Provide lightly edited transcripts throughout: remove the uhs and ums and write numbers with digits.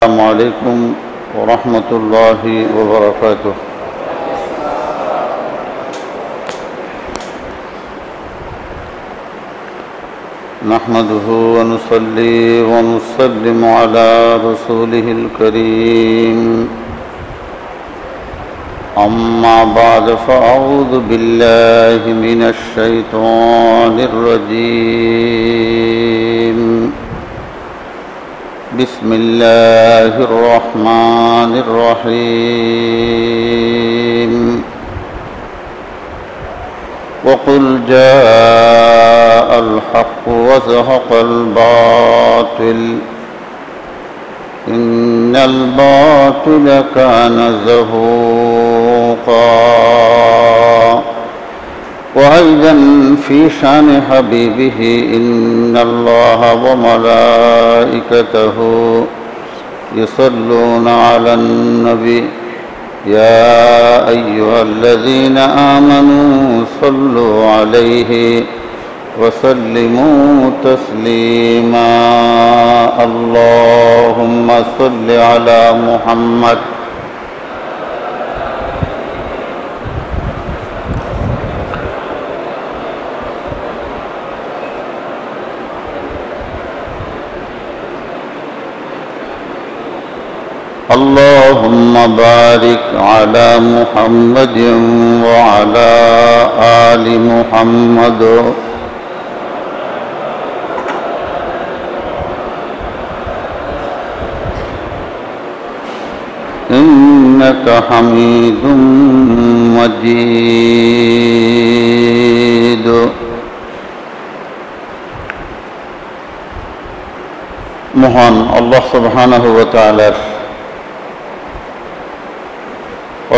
السلام عليكم ورحمة الله وبركاته. نحمده ونصلي ونسلم على رسوله الكريم. أما بعد فأعوذ بالله من الشيطان الرجيم. بسم الله الرحمن الرحيم. وقل جاء الحق وزهق الباطل إن الباطل كان زهوقا. وأيضا في شأن حبيبه إن الله وملائكته يصلون على النبي يا أيها الذين آمنوا صلوا عليه وسلموا تسليما. اللهم صل على محمد اللهم بارك على محمد وعلى آل محمد إنك حميد مجيد. মহান আল্লাহ সুবহানাহু ওয়া তাআলার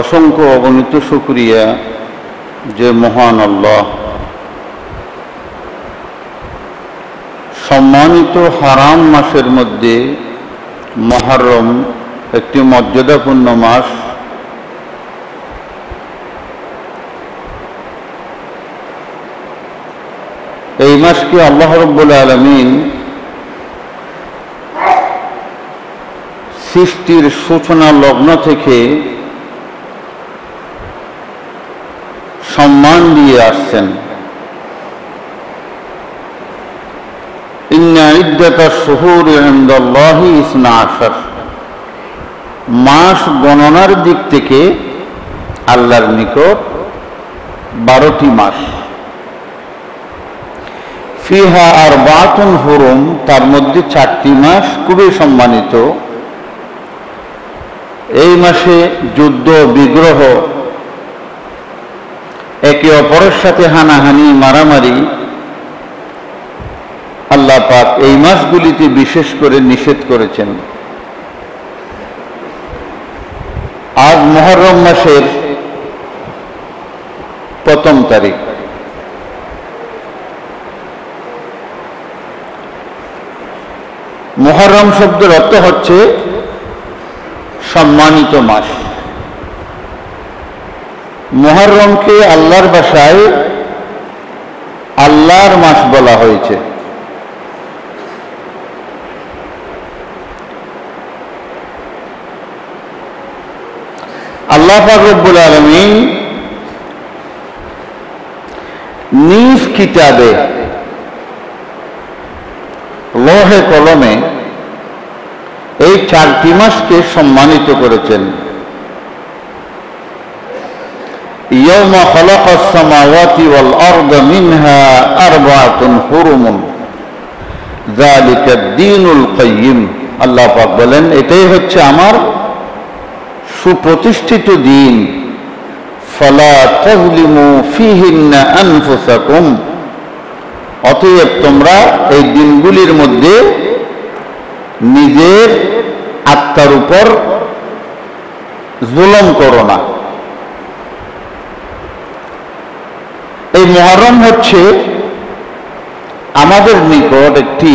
অসংখ্য অগণিত শুকরিয়া যে মহান আল্লাহ সম্মানিত হারাম মাসের মধ্যে মুহররম একটি মর্যাদাপূর্ণ মাস, এই মাসকে আল্লাহ রাব্বুল আলামিন সৃষ্টির সূচনা লগ্ন থেকে সম্মান দিয়ে আসছেন। ইন্না ইদ্দাতাশ শুহুরি ইনদাল্লাহি 12, মাস গণনার দিক থেকে আল্লাহর নিকট 12টি মাস। ফিহা আরবাতুন হুরুম, তার মধ্যে 4টি মাস খুবই সম্মানিত। এই মাসে যুদ্ধ বিগ্রহ, একে অপরের সাথে হানাহানি মারামারি আল্লাহ পাক এই মাসগুলিতে বিশেষ করে নিষেধ করেছেন। আজ মুহররম মাসের 1ম তারিখ। মুহররম শব্দের অর্থ হচ্ছে সম্মানিত মাস। মুহররমকে আল্লাহর ভাষায় আল্লাহর মাস বলা হয়েছে। আল্লাহ পাক রব্বুল আলামিন নিজ কিতাবে লোহে কলমে এই 4টি মাসকে সম্মানিত করেছেন। ইয়াউমা খালাকাস সামাওয়াতি ওয়াল আরদা মিনহা আরবাতুন হুরুমুন যালিকাদ দীনুল কাইয়্যিম। আল্লাহ পাক বলেন, এটাই হচ্ছে আমার সুপ্রতিষ্ঠিত দিন। ফালা তাযলিমু ফীহিন্না আনফুসাকুম, অতএব তোমরা এই দিনগুলির মধ্যে নিজের আত্মার উপর জুলুম করো না। এই মুহররম হচ্ছে আমাদের নিকট একটি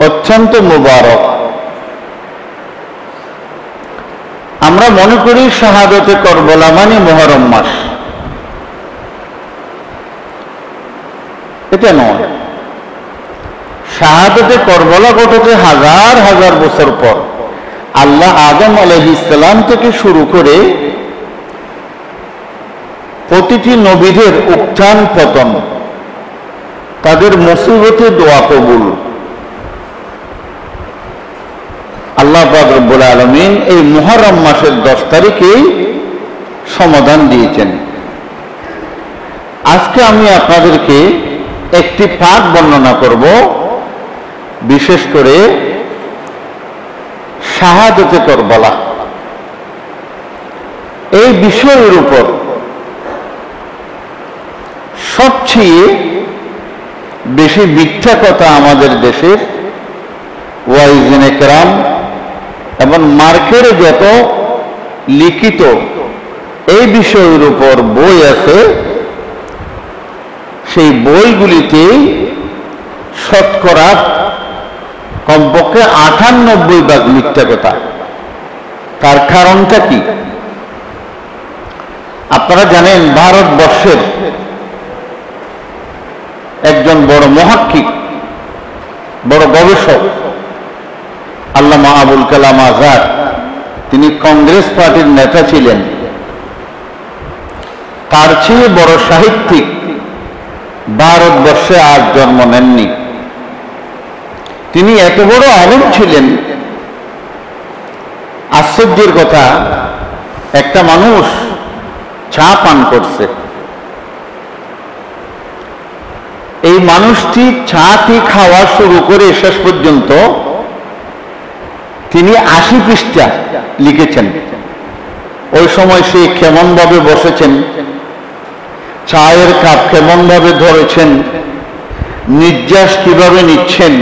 অত্যন্ত মুবারক। আমরা মনে করি শাহাদাতে করবলা মানে মুহররম মাস, এটা নয়। শাহাদাতে করবলা ঘটেছে হাজার হাজার বছর পর। আল্লাহ আদম আলাইহিস সালাম থেকে শুরু করে প্রতিটি নবীদের উত্থান পতন, তাদের মুসিবতে দোয়া কবুল, আল্লাহ পাক রব্বুল আলামিন এই মুহররম মাসের 10 তারিখেই সমাধান দিয়েছেন। আজকে আমি আপনাদেরকে একটি পাঠ বর্ণনা করব, বিশেষ করে শাহাদাতে করবলা। এই বিষয়ের উপর সবচেয়ে বেশি মিথ্যা কথা আমাদের দেশের ওয়াইজিনে কেরাম এবং মার্কেটে যত লিখিত এই বিষয়ের উপর বই আছে, সেই বইগুলিতে শতকরা কমপক্ষে 98% মিথ্যা কথা। তার কারণটা কি? আপনারা জানেন ভারতবর্ষের একজন বড় মুহাক্কিক, বড় গবেষক আল্লামা আবুল কালাম আজাদ, তিনি কংগ্রেস পার্টির নেতা ছিলেন। তার চেয়ে বড় সাহিত্যিক ভারতবর্ষে আর জন্ম নেননি। তিনি এত বড় আলেম ছিলেন, আশ্চর্যের কথা, একটা মানুষ চা পান করছে, এই মানুষটি চাটি খাওয়া শুরু করে শেষ পর্যন্ত তিনি 80 পৃষ্ঠা লিখেছেন। ওই সময় সে কেমন ভাবে বসেছেন, চায়ের কাপ কেমন ভাবে ধরেছেন, নির্যাস কিভাবে নিচ্ছেন,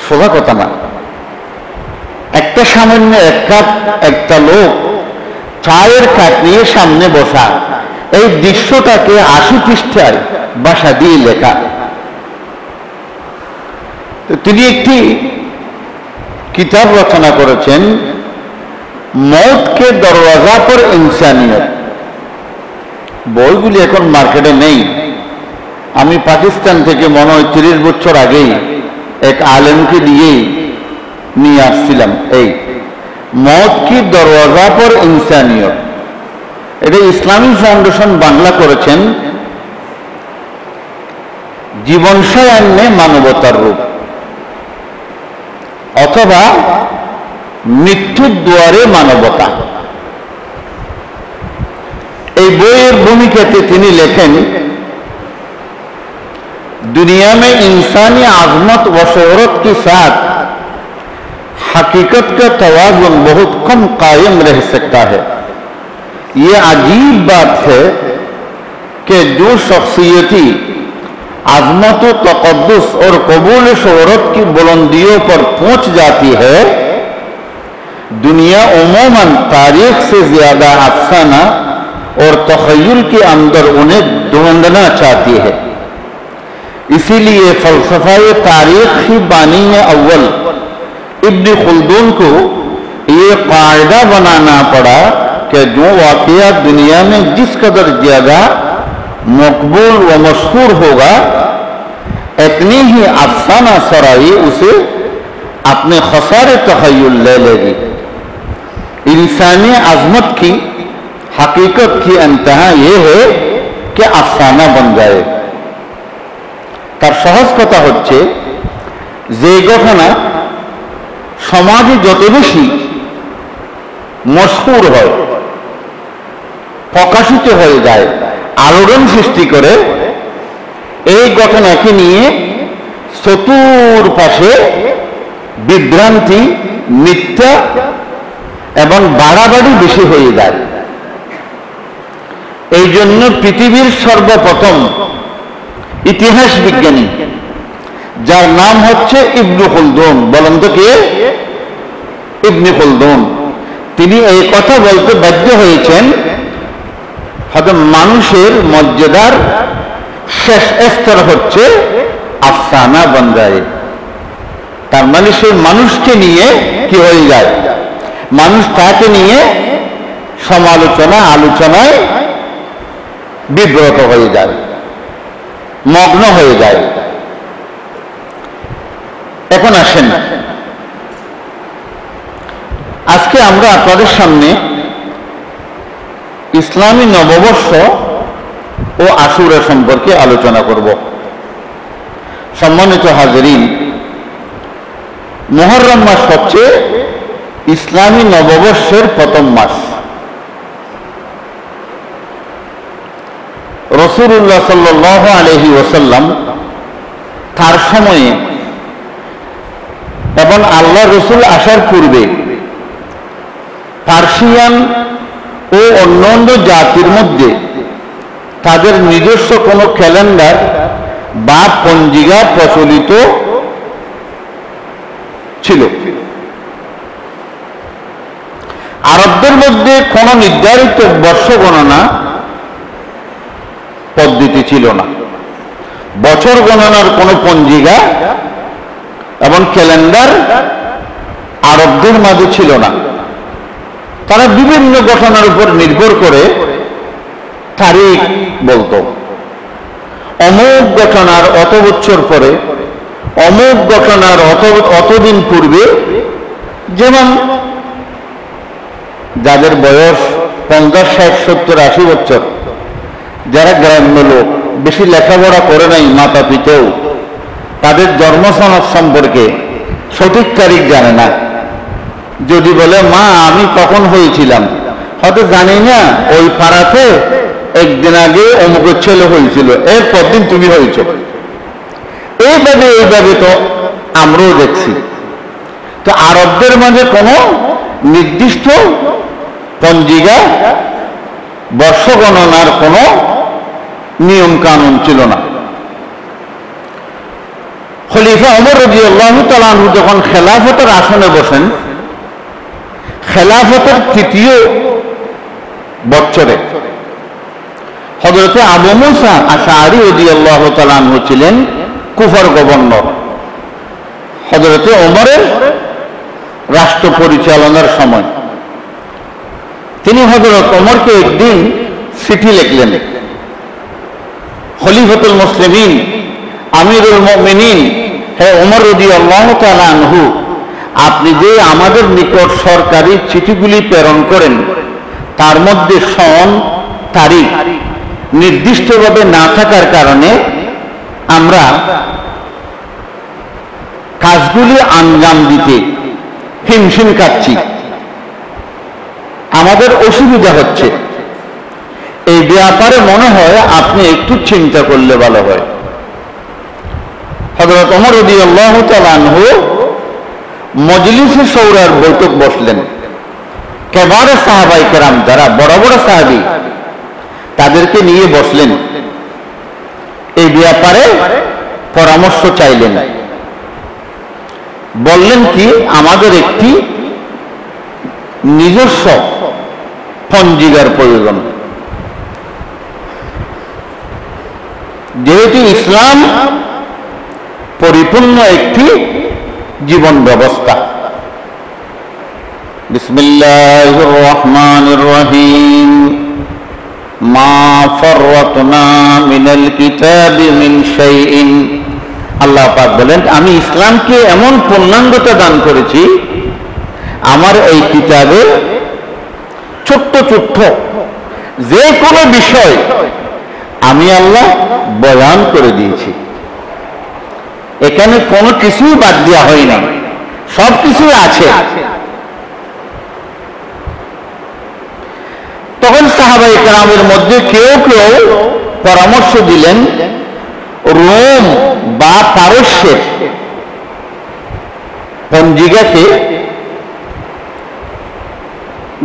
সোজা কথা না। একটা সামান্য এক কাপ, একটা লোক চায়ের কাপ নিয়ে সামনে বসা, এই দৃশ্যটাকে 80 পৃষ্ঠায় ভাষা দিয়ে লেখা। তিনি একটি কিতাব রচনা করেছেন, মौत के दरवाजा पर इंसानियत। বইগুলি এখন মার্কেটে নেই। আমি পাকিস্তান থেকে মনে হয় 30 বছর আগেই এক আলেমকে দিয়ে নিয়ে আসছিলাম। এই मौत की दरवाजा पर इंसानियत, এটা ইসলামী ফাউন্ডেশন বাংলা করেছেন, জীবন সায়ান্নে মানবতার রূপ, অথবা মৃত্যুর দুয়ারে মানবতা। এই বইয়ের ভূমিকাতে তিনি লেখেন, दुनिया में इंसानी आजमत व शोहरत के साथ हकीकत का तवाज़ुन बहुत कम कायम रह सकता है। ये अजीब बात है कि जो शख्सियती आजमत व तक़द्दुस और कबूल शोहरत की बुलंदियों पर पहुंच जाती है, दुनिया उमूमन तारीख से ज्यादा अफसाना और तख़य्युल के अंदर उन्हें ढूंढना चाहती है। इसीलिए फलसफा तारीख की बानी अव्वल इब्न खुल्दून को ये कायदा बनाना पड़ा कि जो वाक़या दुनिया में जिस कदर ज्यादा मकबूल व मशहूर होगा, इतनी ही अफसाना सराई उसे अपने खसारे तख़य्युल ले लेगी। इंसानी अजमत की हकीकत की इंतहा ये है कि अफसाना बन जाए। তার সহজ কথা হচ্ছে, যে ঘটনা সমাজে যত বেশি মশহুর হয়, প্রকাশিত হয়ে যায়, আলোড়ন সৃষ্টি করে, এই ঘটনাকে নিয়ে চতুর্পাশে বিভ্রান্তি, মিথ্যা এবং বাড়াবাড়ি বেশি হয়ে যায়। এই জন্য পৃথিবীর সর্বপ্রথম ইতিহাস বিজ্ঞানী, যার নাম হচ্ছে ইবনে খুলদুন, বলেন তো কে? ইবনে খুলদুন। তিনি এই কথা বলতে বাধ্য হয়েছেন, হয়তো মানুষের মর্যাদার শেষ স্তর হচ্ছে আফসানা বন যায়। তার মানে সেই মানুষকে নিয়ে কি হয়ে যায়, মানুষ তাকে নিয়ে সমালোচনা, আলোচনায় বিব্রত হয়ে যায়, মগ্ন হয়ে যায়। এখন আসেন, আজকে আমরা আপনাদের সামনে ইসলামী নববর্ষ ও আশুরা সম্পর্কে আলোচনা করব। সম্মানিত হাজেরিন, মুহররম মাস হচ্ছে ইসলামী নববর্ষের প্রথম মাস। রাসূলুল্লাহ সাল্লাল্লাহু আলাইহি ওয়াসাল্লাম তার সময়ে এবং আল্লাহ রসুল আসার পূর্বে পার্সিয়ান ও অন্যান্য জাতির মধ্যে তাদের নিজস্ব কোনো ক্যালেন্ডার বা পঞ্জিকা প্রচলিত ছিল। আরবদের মধ্যে কোনো নির্ধারিত বর্ষ গণনা পদ্ধতি ছিল না। বছর গণনার কোনো পঞ্জিকা এবং ক্যালেন্ডার আরবদের মাঝে ছিল না। তারা বিভিন্ন ঘটনার উপর নির্ভর করে তারিখ বলতো। অমুক ঘটনার অত বছর পরে, অমুক ঘটনার অতদিন পূর্বে, যেমন যাদের বয়স 50, 60, 70, 80 বছর, যারা গ্রাম্য লোক, বেশি লেখাপড়া করে নাই মাতা পিতাও, তাদের জন্মসনদ সম্পর্কে সঠিক তারিখ জানে না। যদি বলে মা আমি কখন হয়েছিলাম, হয়তো জানি না, ওই পাড়াতে একদিন আগে অমুকের ছেলে হয়েছিল, এরপর দিন তুমি হয়েছ। এইভাবে তো আমরাও দেখছি। তো আরবদের মাঝে কোনো নির্দিষ্ট পঞ্জিকা, বর্ষ গণনার কোনো নিয়ম কানুন ছিল না। খলিফা ওমর রাদিয়াল্লাহু তাআলা আনহু যখন খেলাফতের আসনে বসেন, খেলাফতের ৩য় বছরে হযরত আবু মুসা আশআরী রাদিয়াল্লাহু তাআলা আনহু ছিলেন কুফার গভর্নর। হযরত ওমরের রাষ্ট্র পরিচালনার সময় তিনি হযরত ওমরকে একদিন চিঠি লিখলেন, খলিফাতুল মুসলিমিন, আমিরুল মুমিনিন, হে ওমর রাদিয়াল্লাহু তাআলা আনহু, আপনি যে আমাদের নিকট সরকারি চিঠিগুলি প্রেরণ করেন তার মধ্যে সন তারিখ নির্দিষ্টভাবে না থাকার কারণে আমরা কাজগুলি আঞ্জাম দিতে হিমশিম খাচ্ছি, আমাদের অসুবিধা হচ্ছে। এই ব্যাপারে মনে হয় আপনি একটু চিন্তা করলে ভালো হয়। হযরত ওমর রাদিয়াল্লাহু তাআলা আনহু মজলিসে শৌরার বৈঠক বসলেন। কেবারে সাহাবায়ে কেরাম, যারা বড় বড় সাহাবী, তাদেরকে নিয়ে বসলেন। এই ব্যাপারে পরামর্শ চাইলেন। বললেন কি, আমাদের একটি নিজস্ব পঞ্জিকার প্রয়োজন। যেহেতু ইসলাম পরিপূর্ণ একটি জীবন ব্যবস্থা। বিসমিল্লাহির রহমানির রহিম। মা ফাররাতনা মিনাল কিতাবি মিন শাইইন। আল্লাহ পাক বলেন, আমি ইসলামকে এমন পূর্ণাঙ্গতা দান করেছি, আমার এই কিতাবে ছোট্ট ছোট্ট যে কোনো বিষয় আমি আল্লাহ বয়ান করে দিয়েছি। এখানে কোনো কিছুই বাদ দেওয়া হয় না, সব কিছুই আছে। তখন সাহাবায়ে কেরামের মধ্যে কেউ কেউ পরামর্শ দিলেন রোম বা পারস্যের পঞ্জিকাকে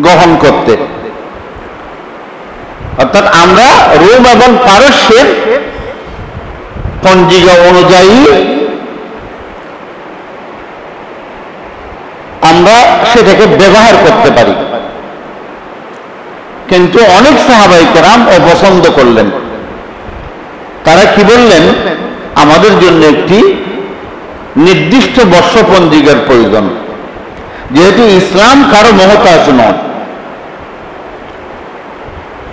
গ্রহণ করতে। অর্থাৎ আমরা রোম এবং পারস্যের পঞ্জিকা অনুযায়ী আমরা সেটাকে ব্যবহার করতে পারি। কিন্তু অনেক সাহাবায়ে কেরাম অপছন্দ করলেন। তারা কি বললেন, আমাদের জন্য একটি নির্দিষ্ট বর্ষ পঞ্জিকার প্রয়োজন, যেহেতু ইসলাম কারো মহতাজ নয়।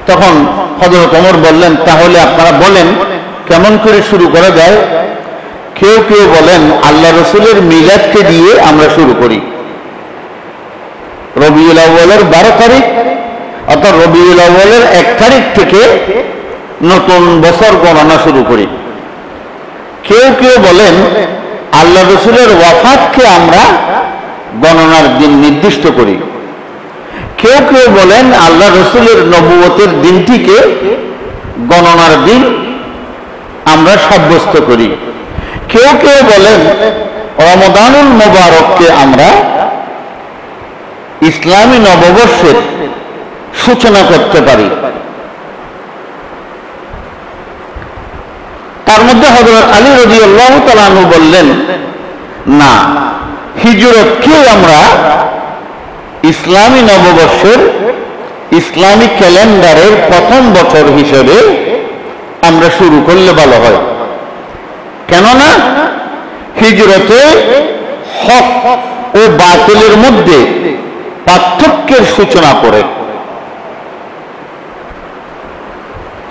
তখন হযরত ওমর বললেন, তাহলে আপনারা বলেন কেমন করে শুরু করা যায়। কেউ কেউ বলেন আল্লাহ রসুলের মিলাদকে দিয়ে আমরা শুরু করি। রবিউল আউয়ালের 12 তারিখ অর্থাৎ রবিউল আউয়ালের 1 তারিখ থেকে নতুন বছর গণনা শুরু করি। কেউ কেউ বলেন আল্লাহ রসুলের ওয়াফাতকে আমরা গণনার দিন নির্দিষ্ট করি। কেউ কেউ বলেন আল্লাহ রসুলের নবুয়তের দিনটিকে গণনার দিন আমরা সাব্যস্ত করি। কেউ কেউ বলেন রমাদানুল মুবারককে আমরা ইসলামী নববর্ষের সূচনা করতে পারি। তার মধ্যে হযরত আলী রাদিয়াল্লাহু তাআলা আনহু বললেন, না, হিজরতকে আমরা ইসলামী নববর্ষের ইসলামিক ক্যালেন্ডারের প্রথম বছর হিসেবে আমরা শুরু করলে ভালো হয়। কেননা হিজরতে হক ও বাতিলের মধ্যে পার্থক্যের সূচনা করে।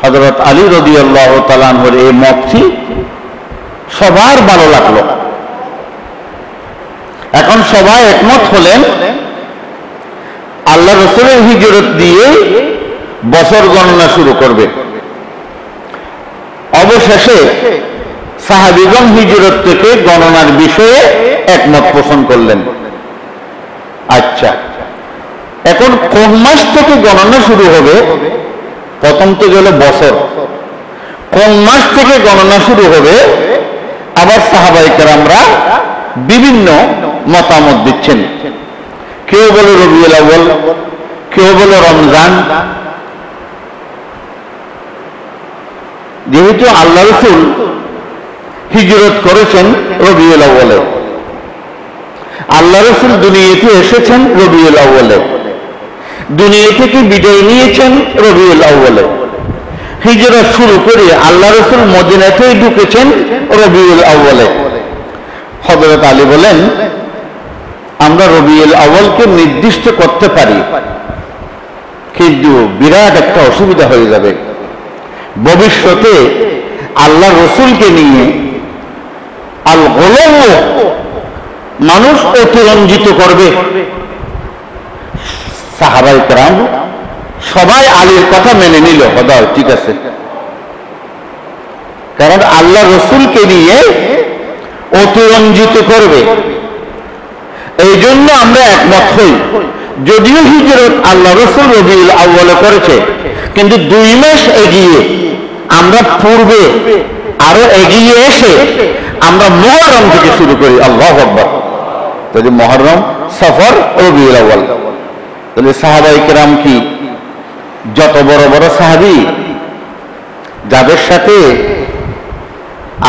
হযরত আলী রাদিয়াল্লাহু তাআলা আনহুর এই মতটি সবার ভালো লাগলো। এখন সবাই একমত হলেন আল্লাহ রাসূলের হিজরত দিয়ে বছর গণনা শুরু করবে। অবশেষে সাহাবীগণ হিজরত থেকে গণনার বিষয়ে একমত পোষণ করলেন। আচ্ছা, এখন কোন মাস থেকে গণনা শুরু হবে? প্রথম তো গেল বছর, কোন মাস থেকে গণনা শুরু হবে? আবার সাহাবায়ে কেরামরা বিভিন্ন মতামত দিচ্ছেন। কেউ বলে রবিউল আউয়াল, কেউ বলে রমজান। যেহেতু আল্লাহ রাসূল হিজরত করেছেন রবিউল আউয়ালে, আল্লাহ রাসূল দুনিয়াতে এসেছেন রবিউল আউয়ালে, দুনিয়া থেকে বিদায় নিয়েছেন রবিউল আউয়ালে, হিজরত শুরু করে আল্লাহ রাসূল মদিনাতেই ঢুকেছেন রবিউল আউয়ালে। হযরত আলী বলেন, আমরা রবিউল আউয়ালকে নির্দিষ্ট করতে পারি, কিন্তু বিরাট একটা অসুবিধা হয়ে যাবে। ভবিষ্যতে আল্লাহ রসুলকে নিয়ে আল গোলাম মানুষ অতিরঞ্জিত করবে। সাহাবায়ে কেরাম সবাই আলীর কথা মেনে নিল, হদাও ঠিক আছে, কারণ আল্লাহ রসুলকে নিয়ে অতিরঞ্জিত করবে। এই জন্য আমরা একমত হই। যদিও হিজরত আল্লাহ রসুল রবিউল আউয়ালে করেছে, কিন্তু 2 মাস এগিয়ে আমরা পূর্বে আরো এগিয়ে এসে আমরা মুহররম থেকে শুরু করি। আল্লাহু আকবার। তাহলে মুহররম, সফর, রবিউল আউয়াল। তাহলে সাহাবায়ে কেরাম কি যত বড় বড় সাহাবী, যাদের সাথে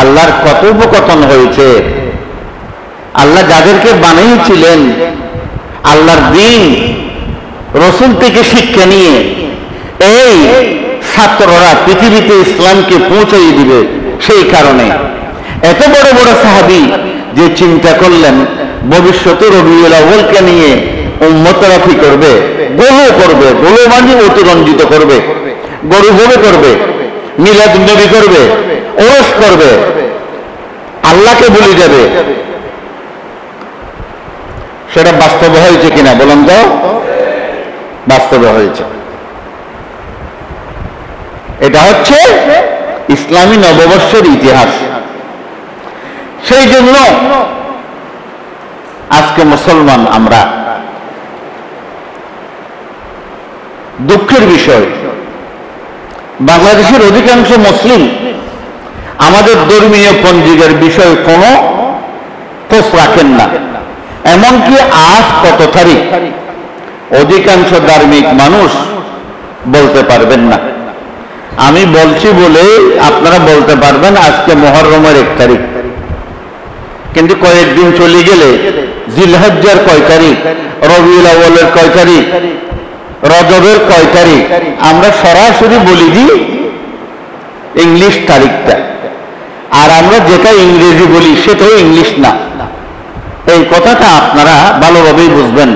আল্লাহর কথোপকথন হয়েছে, আল্লাহ যাদেরকে বানিয়েছিলেন আল্লাহর দ্বীন রসুল থেকে শিক্ষা নিয়ে এই ছাত্ররা পৃথিবীতে ইসলামকে পৌঁছাইয়ে দিবে, সেই কারণে এত বড় বড় সাহাবী যে চিন্তা করলেন ভবিষ্যতে রবিউল আউয়ালকে নিয়ে উম্মতরা কি করবে? গোলো করবে, গোলো মানে অতিরঞ্জিত করবে, গরু ভোগে করবে, মিলাদ নবী করবে, ওরস করবে, আল্লাহকে ভুলে যাবে। সেটা বাস্তবে হয়েছে কিনা বলুন তো? বাস্তবে হয়েছে। এটা হচ্ছে ইসলামী নববর্ষের ইতিহাস। সেই জন্য আজকে মুসলমান আমরা, দুঃখের বিষয় বাংলাদেশের অধিকাংশ মুসলিম আমাদের ধর্মীয় পঞ্জিকার বিষয়ে কোনো খোঁজ রাখেন না। এমনকি আজ কত তারিখ অধিকাংশ ধার্মিক মানুষ বলতে পারবেন না। আমি বলছি বলে আপনারা বলতে পারবেন আজকে মুহররমের 1 তারিখ, কিন্তু কয়েকদিন চলে গেলে জিলহজ্জার কয় তারিখ, রবিউল আউয়ালের কয় তারিখ, রজবের কয় তারিখ, আমরা সরাসরি বলি দিই ইংলিশ তারিখটা, আর আমরা যেটা ইংরেজি বলি সেটাও ইংলিশ না। এই কথাটা আপনারা ভালোভাবেই বুঝবেন।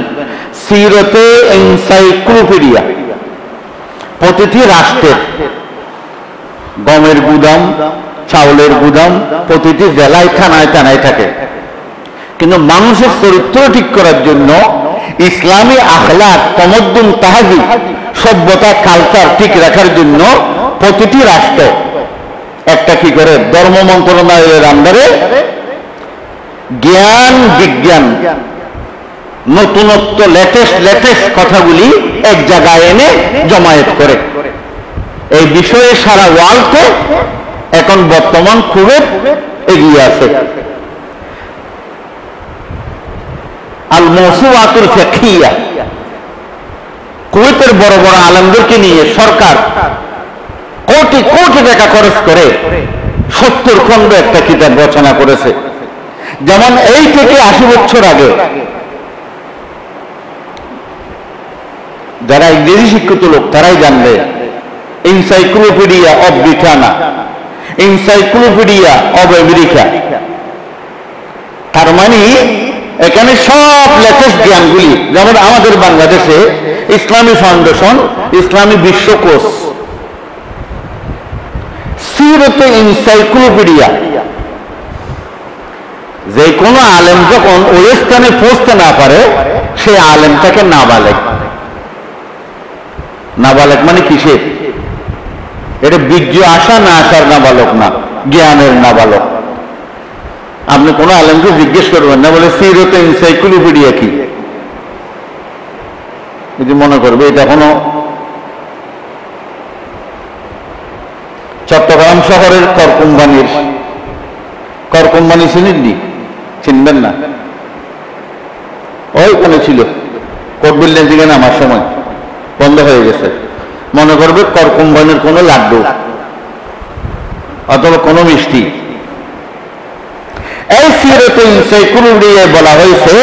সিরতে এনসাইক্লোপিডিয়া প্রতিটি রাষ্ট্রের গমের গুদাম, চাউলের গুদাম প্রতিটি জেলায় থানায় থানায় থাকে। কিন্তু মানুষের চরিত্র ঠিক করার জন্য ইসলামী আখলাক, তমদ্দুন, তাহাজিব, সভ্যতা, কালচার ঠিক রাখার জন্য প্রতিটি রাষ্ট্র একটা কি করে ধর্ম মন্ত্রণালয়ের আন্ডারে জ্ঞান বিজ্ঞান নতুনত্ব লেটেস্ট কথাগুলি এক জায়গায় এনে জমায়েত করে। এই বিষয়ে সারা ওয়ার্ল্ডে এখন বর্তমান খুবই এগিয়ে আছে। আল মওসুআতুল ফিকহিয়া, কুয়েতের বড় বড় আলেমদেরকে নিয়ে সরকার কোটি কোটি টাকা খরচ করে 70 খণ্ড একটা কিতাব রচনা করেছে। যেমন এই থেকে 80 বছর আগে যারা ইংরেজি শিক্ষিত লোক তারাই জানবে encyclopedia of Britannica, encyclopedia of America. তার মানে এখানে সব লেটেস্ট জ্ঞানগুলি, যেমন আমাদের বাংলাদেশে ইসলামী ফাউন্ডেশন, ইসলামী বিশ্বকোষ, সিরতে এনসাইক্লোপিডিয়া। যে কোনো আলেম যখন ওই স্থানে পৌঁছতে না পারে সে আলেমটাকে নাবালেগ। নাবালেগ মানে কিসের? এটা বীর্য আসা না আসার নাবালক না, জ্ঞানের নাবালক। আপনি কোনো আলেমকে জিজ্ঞেস করবেন না, বলে সিরতে এনসাইক্লোপিডিয়া কি, যদি মনে করবে এটা কোনো চট্টগ্রাম শহরের করকুম্বানি চিনেননি? চিনবেন না? ওইখানে ছিল, কোর্ট বিল্ডিং থেকে নামার সময় বন্ধ হয়ে গেছে। মনে করবে করকুম্বানির কোনো লাড্ডু অথবা কোনো মিষ্টি। এই সিরতে এনসাইক্লোপিডিয়ায় বলা হয়েছে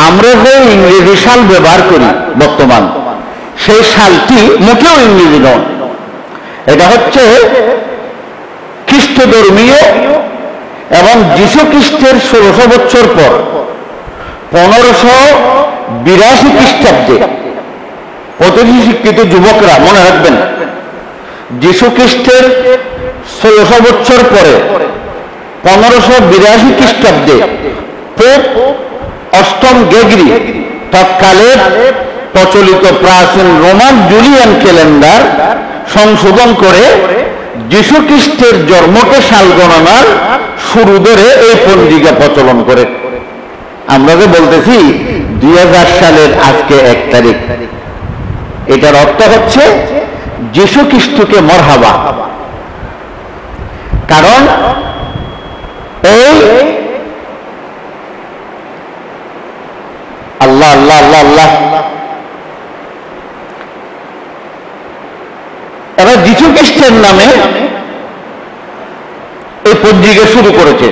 আমরা যে ইংরেজি সাল ব্যবহার করি বর্তমান, সেই সালটি মোটেও ইংরেজি নয়। এটা হচ্ছে খ্রিস্ট ধর্মীয় এবং যীশু খ্রিস্টের 1600 বছর পর 1582 খ্রিস্টাব্দে প্রতিটি শিক্ষিত যুবকরা মনে রাখবেন, যীশু খ্রিস্টের 1600 বছর পরে 1582 খ্রিস্টাব্দে পোপ অষ্টম গ্রেগরি তৎকালের প্রচলিত প্রাচীন রোমান জুলিয়ান ক্যালেন্ডার সংশোধন করে যীশু খ্রিস্টের জন্মকে সাল গণনার শুরু ধরে এই পঞ্জিকা প্রচলন করে। আমরা যে বলতেছি 2000 সালের আজকে 1 তারিখ, এটার অর্থ হচ্ছে যীশু খ্রিস্টকে মরহাবা। কারণ এই আল্লাহ আল্লাহ আল্লাহ আল্লাহ এরা যীশু খ্রিস্টের নামে এই পঞ্জিকা শুরু করেছে।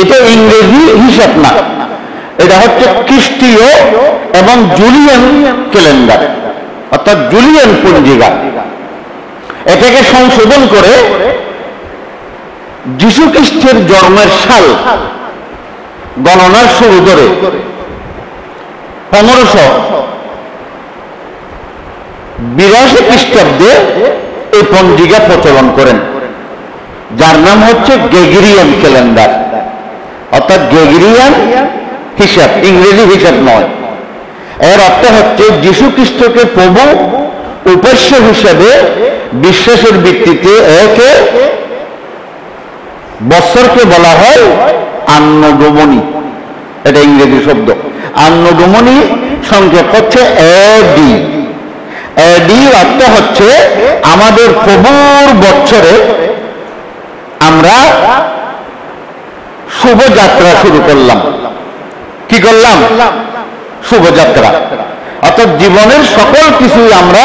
এটা ইংরেজি হিসাব না, এটা হচ্ছে খ্রিস্টীয় এবং জুলিয়ান ক্যালেন্ডার, অর্থাৎ জুলিয়ান পঞ্জিকা। এটাকে সংশোধন করে যীশু খ্রিস্টের জন্মের সাল গণনার শুরু ধরে 1582 খ্রিস্টাব্দে এই পঞ্জিকা প্রচলন করেন, যার নাম হচ্ছে গ্রেগরিয়ান ক্যালেন্ডার, অর্থাৎ গ্রেগরিয়ান হিসাব, ইংরেজি হিসাব নয়। এর অর্থ হচ্ছে যীশু খ্রিস্টকে প্রভু উপাস্য হিসাবে বিশ্বাসের ভিত্তিতে একে বছরকে বলা হয় আন্নগমনী। এটা ইংরেজি শব্দ। আন্নগমনী সংক্ষেপ হচ্ছে এডি। এডি অর্থ হচ্ছে আমাদের প্রভুর বছরে আমরা শুভযাত্রা শুরু করলাম। কি করলাম? শুভযাত্রা। অর্থাৎ জীবনের সকল কিছুই আমরা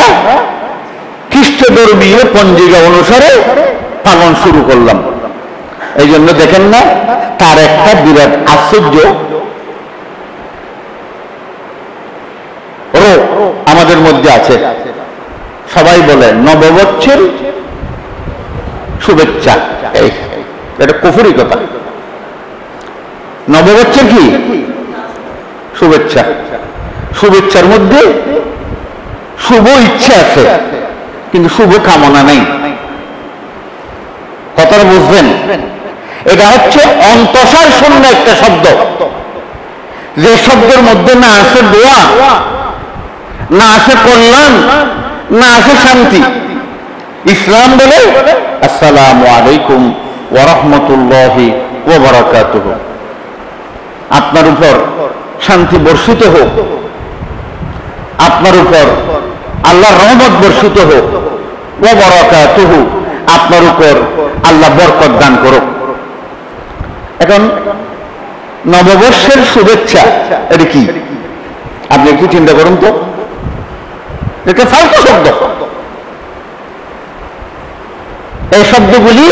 খ্রিস্ট ধর্মীয় পঞ্জিকা অনুসারে পালন শুরু করলাম। এই জন্য দেখেন না, তার একটা বিরাট আশ্চর্য রোগ আমাদের মধ্যে আছে। সবাই বলে নববর্ষের শুভেচ্ছা, এটা কুফরি কথা। নববর্ষের কি শুভেচ্ছা? শুভেচ্ছার মধ্যে শুভ ইচ্ছা আছে কিন্তু শুভ কামনা নেই। কথাটা বুঝবেন, এটা হচ্ছে অন্তঃসার শূন্য একটা শব্দ, যে শব্দের মধ্যে না আছে দোয়া, না আছে কল্যাণ, না আছে শান্তি। ইসলাম বলে আসসালামু আলাইকুম ওয়া রাহমাতুল্লাহি ওয়া বারাকাতুহু, আপনার উপর শান্তি বর্ষিত হোক, আপনার উপর আল্লাহর রহমত বর্ষিত হোক, ওয়া বারাকাতুহু, আপনার উপর আল্লাহ বরকত দান করুক। এখন নববর্ষের শুভেচ্ছা এটা কি আপনি একটু চিন্তা করুন তো, এটা ফালতু শব্দ। এই শব্দগুলি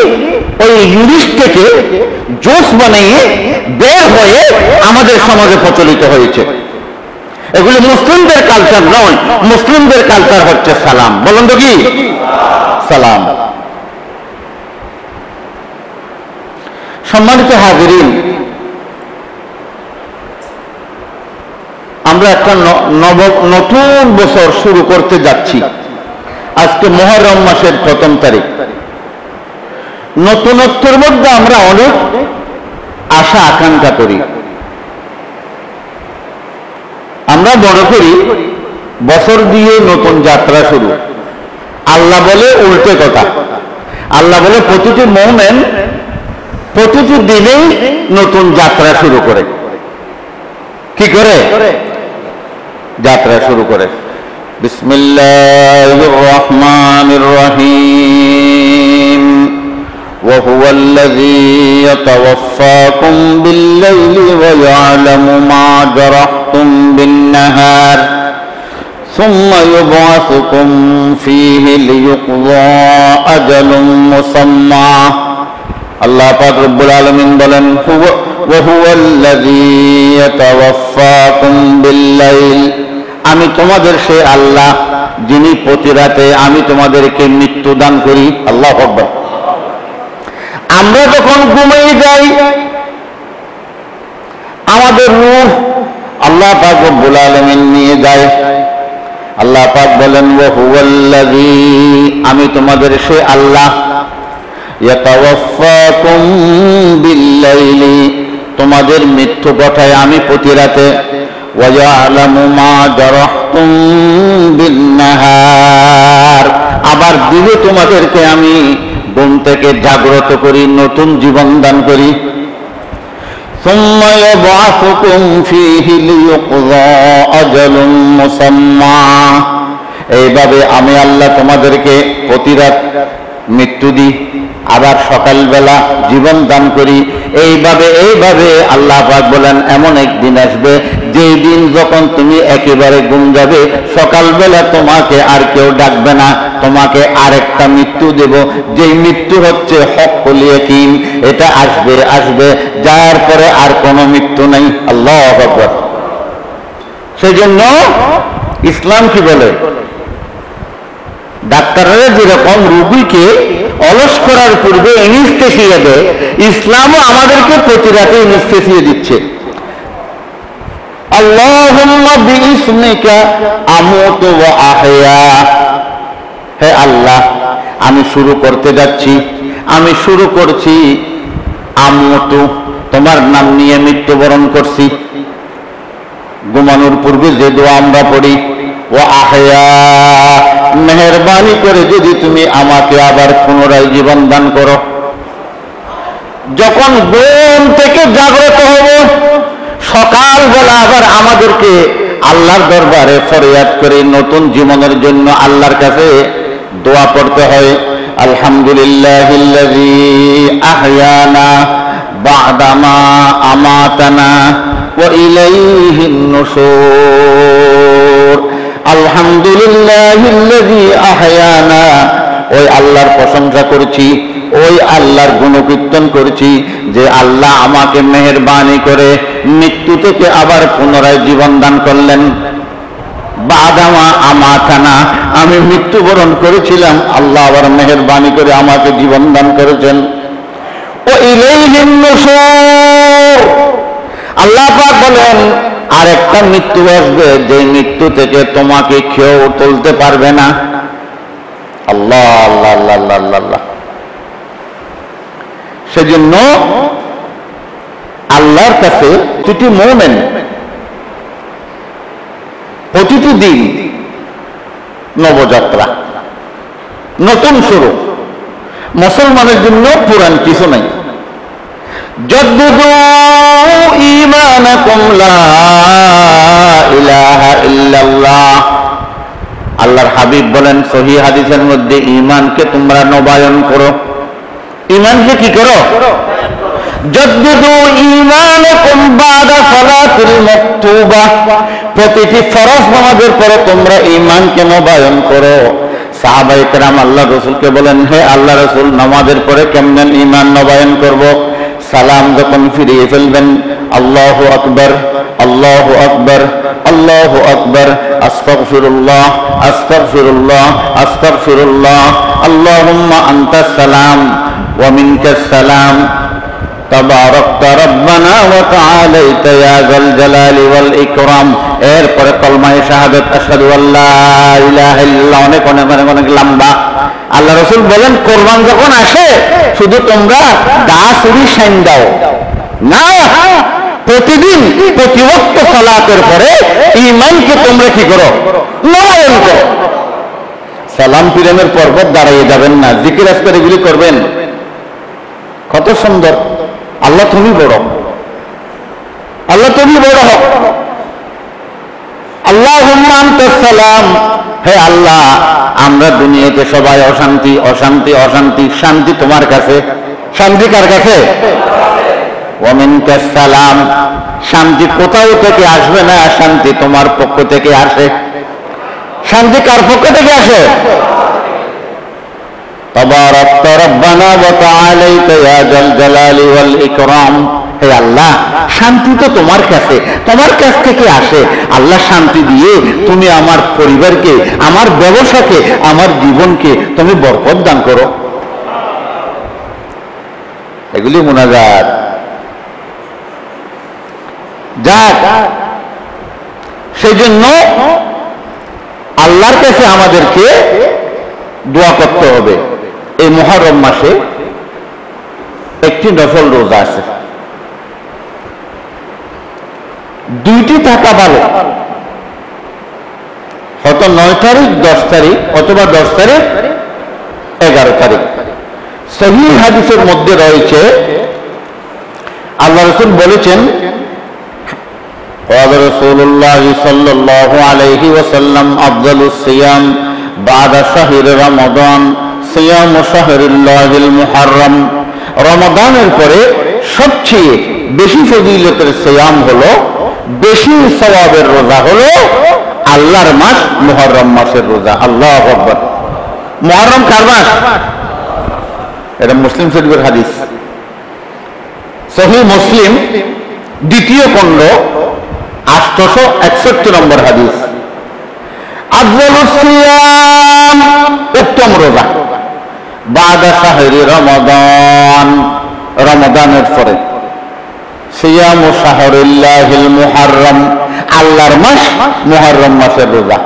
ওই ইংলিশ থেকে জোস বানিয়ে বের হয়ে আমাদের সমাজে প্রচলিত হয়েছে। এগুলি মুসলিমদের কালচার নয়, মুসলিমদের কালচার হচ্ছে সালাম। বলুন তো কি সালাম। সম্মানিত হাজিরিন, আমরা একটা নতুন বছর শুরু করতে যাচ্ছি। আজকে মুহররম মাসের ১ম তারিখ। নতুনত্বের মধ্যে আমরা অনেক আশা আকাঙ্ক্ষা করি। আমরা মনে করি বছর দিয়ে নতুন যাত্রা শুরু। আল্লাহ বলে উল্টে কথা। আল্লাহ বলে প্রতিটি মুমিন প্রতিটি দিনেই নতুন যাত্রা শুরু করে। কি করে যাত্রা শুরু করে? বিসমিল্লাহির রহমানির রহিম। ওয়া হুয়াল্লাযী ইয়াতাওয়াফফাকুম বিল-লাইলি ওয়া ইয়া'লামু মা জারাহতুম বিন-নাহার সুম্মা ইউবআসুকুম ফীহি লিইয়ুকযা আজালুম মুসাম্মা। আল্লাহ পাক রব্বুল আলামিন বলেন, ওয়া হুয়াল্লাযী ইয়াতাওয়াফফাকুম বিল-লাইল, আমি তোমাদের সে আল্লাহ যিনি প্রতি রাতে আমি তোমাদেরকে মৃত্যু দান করি। আল্লাহু আকবার। আমরা যখন ঘুমিয়ে যাই আমাদের রূহ আল্লাহ পাক রব্বুল আলামিন নিয়ে যায়। আল্লাহ পাক বলেন, ওয়া হুয়াল্লাযী, আমি তোমাদের সে আল্লাহ, ইয়াতাওয়াফফাকুম বিল-লাইলি, তোমাদের মৃত্যু ঘটায় আমি প্রতি রাতে। ওয়া ইয়া'লামু মা জারাহতুম বিন-নাহার, আবার দিনে তোমাদেরকে আমি ঘুম থেকে জাগ্রত করি, নতুন জীবন দান করি। সুম্মা ইউবআসুকুম ফীহি লিইয়ুকযা আজালুম মুসাম্মা, এইভাবে আমি আল্লাহ তোমাদেরকে প্রতি রাত মৃত্যু দিই, আবার সকালবেলা জীবন দান করি। এইভাবে আল্লাহ পাক বলেন, এমন একদিন আসবে যেই দিন যখন তুমি একেবারে ঘুম যাবে, সকালবেলা তোমাকে আর কেউ ডাকবে না, তোমাকে আরেকটা মৃত্যু দেব, যেই মৃত্যু হচ্ছে হক্কুল ইয়াকিন। এটা আসবে যার পরে আর কোনো মৃত্যু নেই। আল্লাহু আকবার। সেজন্য ইসলাম কি বলে? ডাক্তাররা যেরকম রোগীকে অলস করার পূর্বে এনেস্থেসিয়া দেয়, ইসলামও আমাদেরকে প্রতি রাতে এনেস্থেসিয়া দিচ্ছে। আল্লাহুম্মা বিইসমিকা আমুতু ওয়া আহয়া, হে আল্লাহ আমি শুরু করতে যাচ্ছি, আমি শুরু করছি আমুতু, তোমার নাম নিয়ে মৃত্যুবরণ করছি। ঘুমানোর পূর্বে যে দোয়া আমরা পড়ি, ও আহয়া, মেহেরবানি করে যদি তুমি আমাকে আবার পুনরায় জীবন দান করো। যখন ঘুম থেকে জাগ্রত হব সকালবেলা আবার আমাদেরকে আল্লাহর দরবারে ফরিয়াদ করে নতুন জীবনের জন্য আল্লাহর কাছে দোয়া পড়তে হয়। আলহামদুলিল্লাহিল্লাযী আহয়ানা বা'দামা আমাতানা ওয়া ইলাইহিন নুশুর। আলহামদুলিল্লাহিল্লাযী আহয়ানা, ওই আল্লাহর প্রশংসা করছি, ওই আল্লাহর গুণকীর্তন করছি যে আল্লাহ আমাকে মেহেরবানি করে মৃত্যু থেকে আবার পুনরায় জীবন দান করলেন। বাদামা আমাতানা, আমি মৃত্যুবরণ করেছিলাম, আল্লাহ আবার মেহেরবানি করে আমাকে জীবন দান করেছেন। ও ইলাইহিন নুশুর, আল্লাহ পাক বলেন আরেকটা মৃত্যু আসবে, যে মৃত্যু থেকে তোমাকে কেউ তুলতে পারবে না। আল্লাহ আল্লাহ আল্লাহ আল্লাহ আল্লাহ। সেজন্য আল্লাহর কাছে প্রতিটি মুমিন প্রতিটি দিন নবযাত্রা, নতুন শুরু। মুসলমানের জন্য পুরান কিছু নাই। জাদ্দিদু ঈমানাকুম লা ইলাহা ইল্লাল্লাহ। আল্লাহর হাবিব বলেন সহিহ হাদিসের মধ্যে, ঈমানকে তোমরা নবায়ন করো। ঈমানকে কি করো? জাদ্দিদু ঈমানাকুম বাদা সালাতিল মাকতুবা। প্রতিটি ফরজ নামাজের পরে তোমরা ঈমানকে নবায়ন করো। সাহাবায়ে কেরাম আল্লাহ রাসূলকে বলেন, হে আল্লাহ রাসূল, নামাজের পরে কেমনে ঈমান নবায়ন করব? সালাম যখন ফিরিয়ে ফেলবেন, আল্লাহু আকবার, আল্লাহু আকবার, আল্লাহু আকবার, আস্তাগফিরুল্লাহ, আস্তাগফিরুল্লাহ, আস্তাগফিরুল্লাহ, আল্লাহুম্মা আনতাস সালাম ওয়া মিনকাস সালাম, তাবারাকতা রাব্বানা ওয়া তাআলাইতা ইয়া যাল জালালি ওয়াল ইকরাম। এরপরে কলমায়ে শাহাদাত, আশহাদু আল্লা ইলাহা ইল্লাল্লাহ। অনেক লম্বা। আল্লাহ রাসূল বলেন, কোরবান যখন আসে শুধু তোমরা গা ছুরি শাইন দাও না, প্রতিদিন প্রতি ওয়াক্ত সালাতের পরে ঈমানকে তোমরা কি করো? নবায়ন করো। সালাম ফিরানোর পর্বত দাঁড়িয়ে যাবেন না, জিকির আজকার এগুলি করবেন। কত সুন্দর। আল্লাহ তুমি বড়, আল্লাহ তুমি বড় হও। আল্লাহুম্মা আনতাস সালাম। হে আল্লাহ, আমরা দুনিয়াতে সবাই অশান্তি অশান্তি অশান্তি, শান্তি তোমার কাছে। শান্তি কার কাছে? ওয়া মিনকাস সালাম। শান্তি কোথাও থেকে আসবে না, শান্তি তোমার পক্ষ থেকে আসে। শান্তি কার পক্ষ থেকে আসে? তাবারাকতা রাব্বানা ওয়া তাআলাইতা ইয়া যাল জালালি ওয়াল ইকরাম। হে আল্লাহ, শান্তি তো তোমার কাছে, তোমার কাছ থেকে আসে। আল্লাহ, শান্তি দিয়ে তুমি আমার পরিবারকে, আমার ব্যবসাকে, আমার জীবনকে তুমি বরকত দান করো। এগুলি মুনাজাত। যাক, সেই জন্য আল্লাহর কাছে আমাদেরকে দোয়া করতে হবে। এই মুহররম মাসে একটি নফল রোজা আছে, দুইটি থাকা ভালো। হয়তো 9 তারিখ 10 তারিখ, অথবা 10 তারিখ 11 তারিখ। সহিহ হাদিসের মধ্যে রয়েছে, আল্লাহ রাসূল বলেছেন, قال رسول الله صلى الله عليه وسلم أفضل الصيام بعد شهر رمضان صيام شهر الله المحرم। রমাদানের পরে সবচেয়ে বেশি ফজিলতের সিয়াম হলো, বেশি সওয়াবের রোজা হলো আল্লাহর মাস মুহররম মাসের রোজা। আল্লাহু আকবার। মুহররম কার মাস? এটা মুসলিম শরীফের হাদিস। সহিহ মুসলিম দ্বিতীয় খণ্ড 861 নম্বর হাদিস। আফজালুস সিয়াম, উত্তম রোজা, বাদা শাহরি রমাদান, রমাদানের পরে। সিয়ামু শাহরিল্লাহিল মুহররম, আল্লাহর মাস মুহররম মাসের রোজা।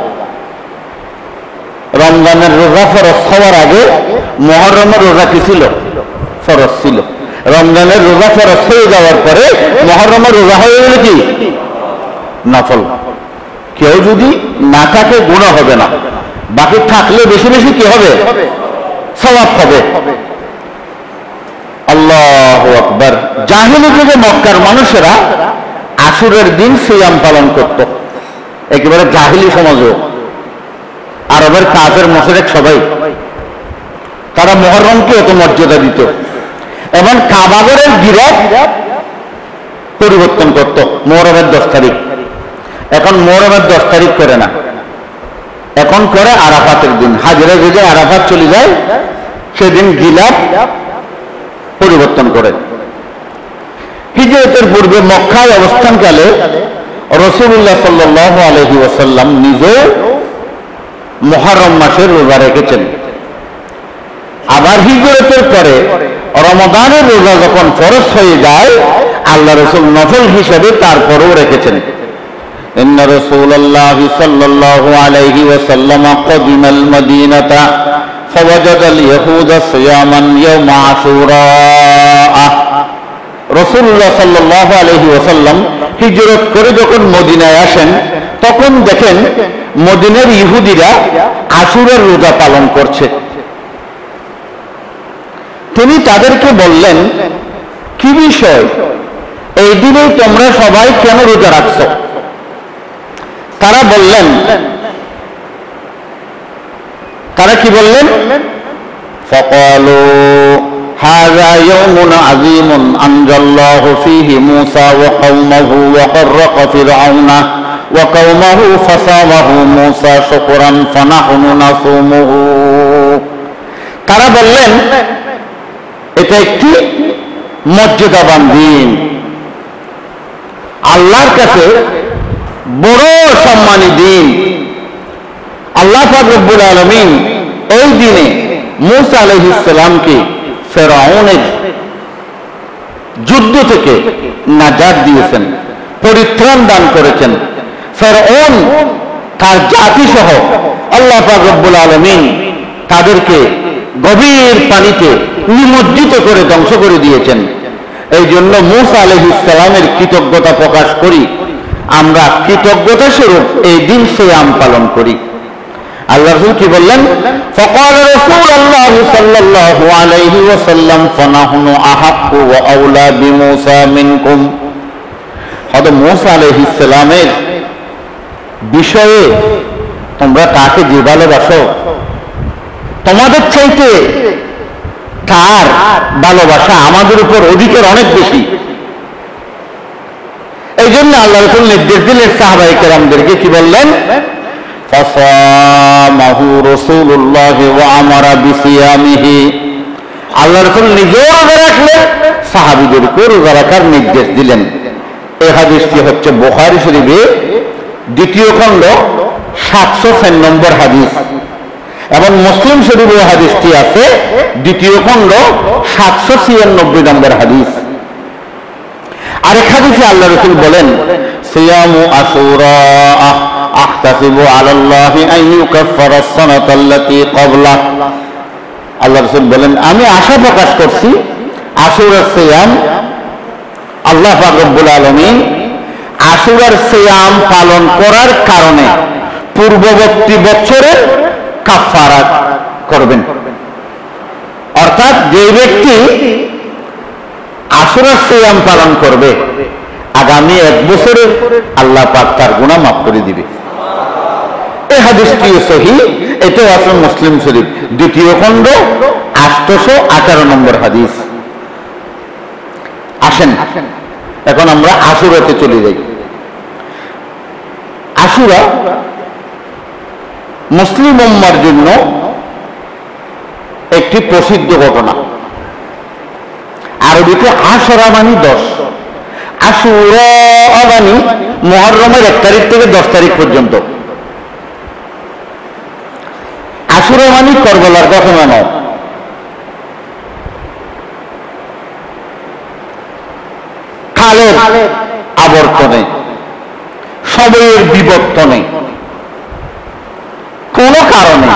রমজানের রোজা ফরজ হওয়ার আগে মুহররমের রোজা কি ছিল? ফরজ ছিল। রমজানের রোজা ফরজ হয়ে যাওয়ার পরে মুহররমের রোজা হয়ে গেল কি? নফল। কেউ যদি না থাকে গুনাহ হবে না, বাকি থাকলে বেশি বেশি কি হবে? সওয়াব হবে। আল্লাহু আকবার। জাহিলি যুগে মক্কার মানুষেরা আশুরের দিন সিয়াম পালন করত, একেবারে জাহিলি সমাজও। আরবের কাফের মুশরিক সবাই, তারা মুহররমকে এত মর্যাদা দিত এবং কাবাগরের গিরাত পরিবর্তন করত। মুহররমের 10 তারিখ, এখন মুহররমের 10 তারিখ করে না, এখন করে আরাফাতের দিন। হাজিরা যে আরাফাত চলে যায়, সেদিন গিলাপ পরিবর্তন করে। হিজরতের পূর্বে মক্কায় অবস্থানকালে রাসূলুল্লাহ সাল্লাল্লাহু আলাইহি ওয়াসাল্লাম নিজে মুহররম মাসের রোজা রেখেছেন। আবার হিজরতের পরে রমাদানের রোজা যখন ফরজ হয়ে যায়, আল্লাহ রাসূল নফল হিসেবে তারপরেও রেখেছেন। ইন্না রাসূলুল্লাহ সাল্লাল্লাহু আলাইহি ওয়াসাল্লাম قدمাল মাদিনাতা فوجد اليهود صياما يوم عاشوراء রাসূলুল্লাহ সাল্লাল্লাহু আলাইহি ওয়াসাল্লাম হিজরত করে যখন মদিনায় আসেন, তখন দেখেন মদিনার ইহুদিরা আশুরার রোজা পালন করছে। তিনি তাদেরকে বললেন, কি বিষয়, এই দিনে তোমরা সবাই কেন রোজা রাখছো? তারা কি বললেন? ফাকালু হাযা ইয়াউমুন আযীমুন আনজাল্লাহু ফীহি মূসা ওয়া কওমাহু ওয়া ফাররাকা ফিরআউনা ওয়া কওমাহু ফাসামাহু মূসা শুকরান ফানাহনু নাসুমুহু। তারা বললেন, এটা একটি মর্যাদাবান দিন, আল্লাহর কাছে বড় সম্মানী দিন। আল্লাহ পাক রব্বুল আলামিন এই দিনে মূসা আলাইহিস সালামকে ফিরআউনের যুদ্ধ থেকে নাজাত দিয়েছেন, পরিত্রাণ দান করেছেন। ফিরআউন তার জাতি সহ আল্লাহ পাক রব্বুল আলামিন তাদেরকে গভীর পানিতে নিমজ্জিত করে ধ্বংস করে দিয়েছেন। এই জন্য মূসা আলাইহিস সালামের কৃতজ্ঞতা প্রকাশ করি, আমরা কৃতজ্ঞতা স্বরূপ এই দিন সিয়াম পালন করি। আল্লাহ রাসূল কি বললেন? ফাকাল রাসূলুল্লাহ সাল্লাল্লাহু আলাইহি ওয়াসাল্লাম ফানাহনু আহাক্কু ওয়া আওলা বিমূসা মিনকুম। হযরত মূসা আলাইহিস সালামের বিষয়ে তোমরা তাকে যে ভালোবাসো, তোমাদের চাইতে তার ভালোবাসা আমাদের উপর অধিকার অনেক বেশি। এই জন্য আল্লাহ রাসূল নির্দেশ দিলেন সাহাবায়ে কেরামদেরকে, কি বললেন? ফাসামাহু রাসূলুল্লাহ ওয়া আমারা বিসিয়ামিহি। আল্লাহ রাসূল নিজেও রোজা রাখলেন, সাহাবীদেরকেও রোজা রাখার নির্দেশ দিলেন। এই হাদিসটি হচ্ছে বুখারী শরীফে দ্বিতীয় খণ্ড 704 নম্বর হাদিস, এবং মুসলিম শরীফে হাদিসটি আছে দ্বিতীয় খণ্ড 796 নম্বর হাদিস। আরেক হাদিসে আল্লাহ রাসূল বলেন, সিয়ামু আশুরা আহতাসিবু আলাল্লাহি আন ইউকাফফিরা আস-সানাতা আল্লাতী ক্বাবলা। আল্লাহ রাসূল বলেন, আমি আশা প্রকাশ করছি আশুরার সিয়াম, আল্লাহ পাক রব্বুল আলামিন আশুরার সিয়াম পালন করার কারণে পূর্ববর্তী বছরের কাফারা করবেন। অর্থাৎ যে ব্যক্তি আশুরার সিয়াম পালন করবে, আগামী 1 বছরে আল্লাহ পাক তার গুনাহ মাফ করে দিবে। এই হাদিসটি সহিহ, এটাও আছে মুসলিম শরীফ দ্বিতীয় খণ্ড 818 নম্বর হাদিস। আসেন এখন আমরা আশুরাতে চলে যাই। আশুরা মুসলিম উম্মার জন্য একটি প্রসিদ্ধ ঘটনা। আরবিতে আশুরা মানে 10, আশুরা মানে মুহররমের 1 তারিখ থেকে 10 তারিখ পর্যন্ত। আশুরা মানে কারবালার ঘটনা নয়, কালের আবর্তনে, সময়ের বিবর্তনে, কোন কারণে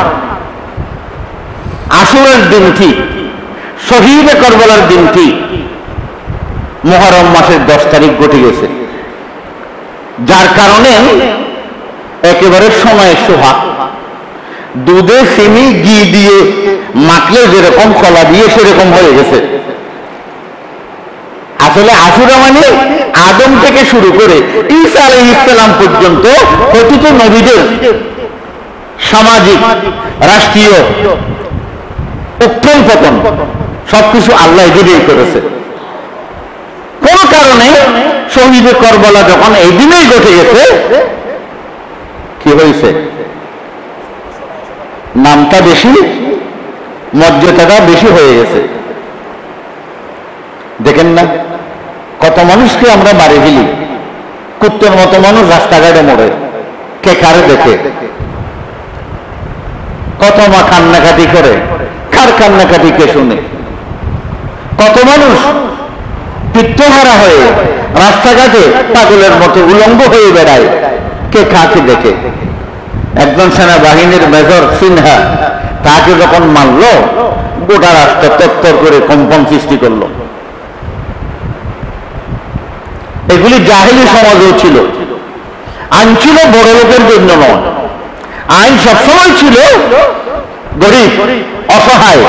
আশুরার দিনটি, শহীদে কারবালার দিনটি মুহররম মাসের 10 তারিখ ঘটে গেছে, যার কারণে একেবারে সময় সোহাগ, দুধে চিনি ঘি দিয়ে মাখলে যেরকম, কলা দিয়ে সেরকম হয়ে গেছে। আসলে আশুরা মানে আদম থেকে শুরু করে ঈসা আলাইহিস সালাম পর্যন্ত প্রতিটি নবীদের সামাজিক, রাষ্ট্রীয় উত্থান পতন সবকিছু আল্লাহ এগিয়ে করেছে। কোন কারণে শহীদে কারবালা যখন এই দিনেই ঘটে গেছে, কি হয়েছে? নামটা বেশি, মর্যাদাটা বেশি হয়ে গেছে। দেখেন না, কত মানুষকে আমরা মারি ফেলি, কুত্তর মতো মানুষ রাস্তাঘাটে মরে, কে কারে দেখে? কত মা কান্নাকাটি করে, কার কান্নাকাটি কে শুনে? কত মানুষ পিত্তহারা হয়ে রাস্তাঘাটে পাগলের মতো উলঙ্গ হয়ে বেড়ায়, কে কাকে দেখে? একজন সেনাবাহিনীর মেজর সিনহা, তাকে যখন মারল, গোটা রাস্তা তত্তর করে কম্পন সৃষ্টি করলো। এগুলি জাহেলি সমাজেও ছিল। আইন ছিল বড় লোকের জন্য নয়, আইন সবসময় ছিল গরিব, অসহায়,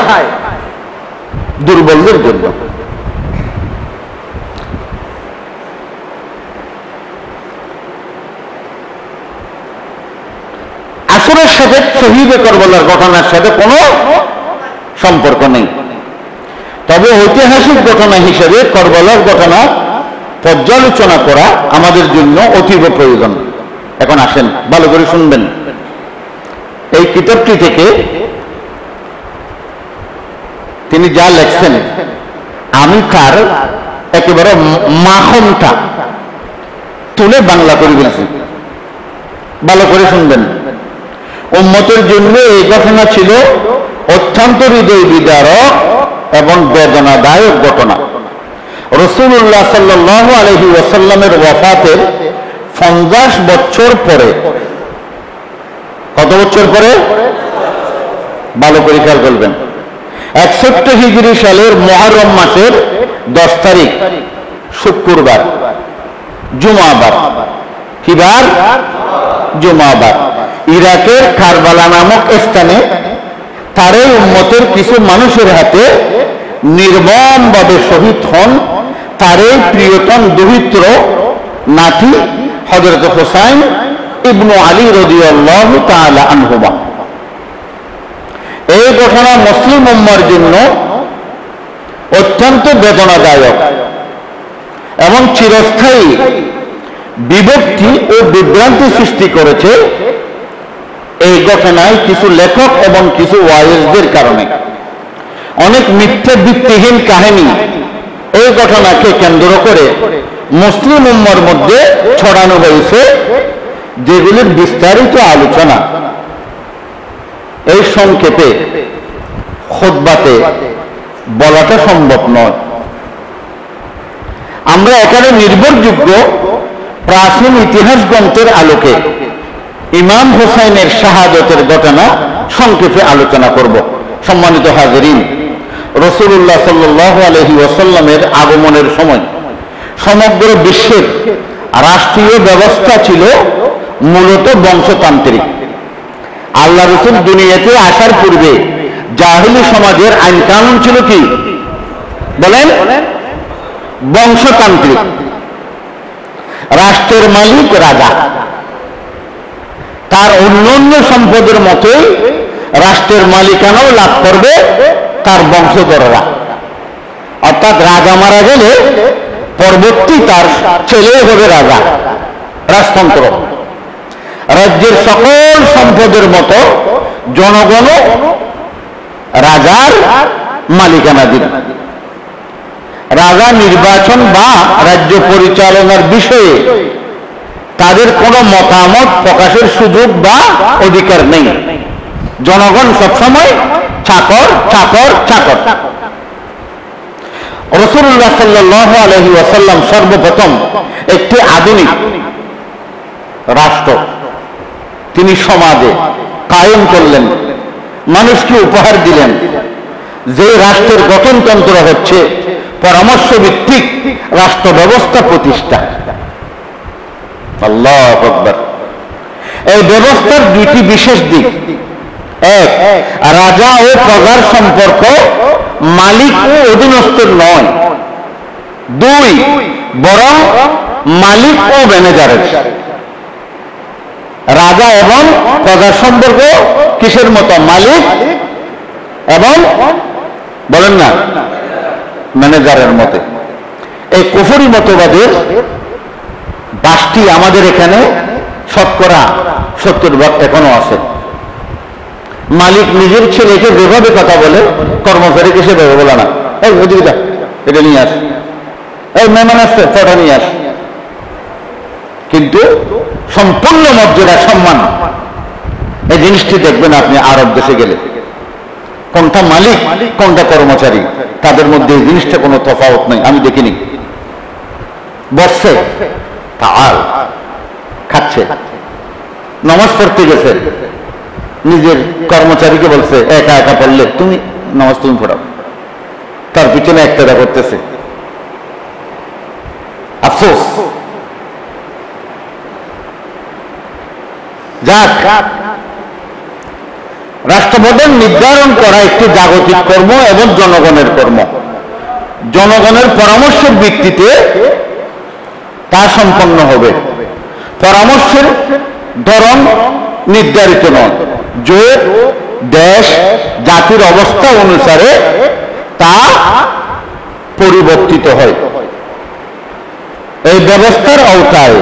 দুর্বলদের জন্য। আসরের সাথে শহীদে কারবালার ঘটনার সাথে কোনো সম্পর্ক নেই, তবে ঐতিহাসিক ঘটনা হিসেবে কারবালার ঘটনা পর্যালোচনা করা আমাদের জন্য অতীব প্রয়োজন। এখন আসেন, ভালো করে শুনবেন। এই কিতাবটি থেকে তিনি যা লেখছেন, আমি তার একেবারে মাখনটা তুলে বাংলা করে বলছি, ভালো করে শুনবেন। উম্মতের জন্য এই ঘটনা ছিল অত্যন্ত হৃদয় বিদারক এবং বেদনাদায়ক ঘটনা। রাসূলুল্লাহ সাল্লাল্লাহু আলাইহি ওয়াসাল্লামের ওয়াফাতের 50 বছর পরে, কত বছর পরে? ভালো করে খেয়াল করবেন। 61 হিজরি সালের মুহররম মাসের 10 তারিখ শুক্রবার, জুমাবার। কি বার? জুমাবার। ইরাকের কারবালা নামক স্থানে তারই উম্মতের কিছু মানুষের হাতে নির্মমভাবে শহীদ হন তারই প্রিয়তম দৌহিত্র নাতি হযরত হুসাইন ইবনে আলী রাদিয়াল্লাহু তাআলা আনহুমা। এই ঘটনা মুসলিম উম্মার জন্য অত্যন্ত বেদনাদায়ক এবং চিরস্থায়ী বিভক্তি ও বিভ্রান্তি সৃষ্টি করেছে এই ঘটনায় কিছু লেখক এবং কিছু ওয়াইজদের কারণে। অনেক মিথ্যা ভিত্তিহীন কাহিনী এই ঘটনাকে কেন্দ্র করে মুসলিম উম্মার মধ্যে ছড়ানো হয়েছে, যেগুলির বিস্তারিত আলোচনা এই সংক্ষেপে খুতবাতে বলাটা সম্ভব নয়। আমরা এখানে নির্ভরযোগ্য প্রাচীন ইতিহাস গ্রন্থের আলোকে ইমাম হুসাইনের শাহাদাতের ঘটনা সংক্ষেপে আলোচনা করব। সম্মানিত হাজিরিন, রাসূলুল্লাহ সাল্লাল্লাহু আলাইহি ওয়াসাল্লামের আগমনের সময় সমগ্র বিশ্বের রাষ্ট্রীয় ব্যবস্থা ছিল মূলত বংশতান্ত্রিক। আল্লাহ রাসূল দুনিয়াতে আসার পূর্বে জাহেলি সমাজের আইন কানুন ছিল কি বলেন? বংশতান্ত্রিক। রাষ্ট্রের মালিক রাজা, তার অন্যান্য সম্পদের মতোই রাষ্ট্রের মালিকানাও লাভ করবে তার বংশধররা। অর্থাৎ রাজা মারা গেলে পরবর্তী তার ছেলে হবে রাজা, রাজতন্ত্র। রাজ্যের সকল সম্পদের মতো জনগণ রাজার মালিকানা দিন। রাজা নির্বাচন বা রাজ্য পরিচালনার বিষয়ে তাদের কোনো মতামত প্রকাশের সুযোগ বা অধিকার নেই। জনগণ সবসময় চাকর চাকর চাকর। রাসূলুল্লাহ সাল্লাল্লাহু আলাইহি ওয়াসাল্লাম সর্বপ্রথম একটি আধুনিক রাষ্ট্র তিনি সমাজে কায়েম করলেন, মানুষকে উপহার দিলেন, যে রাষ্ট্রের গঠনতন্ত্র হচ্ছে পরামর্শ ভিত্তিক রাষ্ট্র ব্যবস্থা প্রতিষ্ঠা। আল্লাহু আকবার। এই ব্যবস্থার দুইটি বিশেষ দিক। এক, রাজা ও প্রজার সম্পর্ক মালিক ও অধীনস্থের নয়। দুই, বরং মালিক ও ম্যানেজারের। রাজা এবং প্রজার সম্পর্ক কিসের মতো? মালিক এবং বলেন না ম্যানেজারের মতে। এই কুফরি মতবাদের বাসটি আমাদের এখানে শতকরা 70% এখনো আছে। মালিক নিজের ছেলেকে যেভাবে কথা বলে কর্মচারীকে সেভাবে বলে না। এই ওদিকে যা, এটা নিয়ে আস, এই মেহমান আসছে ফটো নিয়ে আস। কিন্তু সম্পূর্ণ মর্যাদা সম্মান এই জিনিসটি দেখবেন আপনি আরব দেশে গেলে। কোনটা মালিক কোনটা কর্মচারী, তাদের মধ্যে এই জিনিসটা কোনো তফাৎ নেই, আমি দেখিনি। বসছে তাল খাচ্ছে, নামাজ পড়তে গেছে, নিজের কর্মচারীকে বলছে একা একা পড়লে তুমি নামাজ তুমি পড়াও, তার পিছনে একটা করতেছে। আফসোস আফসোস। যাক, রাষ্ট্রপ্রধান নির্ধারণ করা একটি জাগতিক কর্ম এবং জনগণের কর্ম। জনগণের পরামর্শের ভিত্তিতে তা সম্পন্ন হবে। পরামর্শের ধরন নির্ধারিত নয়, যে দেশ জাতির অবস্থা অনুসারে তা পরিবর্তিত হয়। এই ব্যবস্থার আওতায়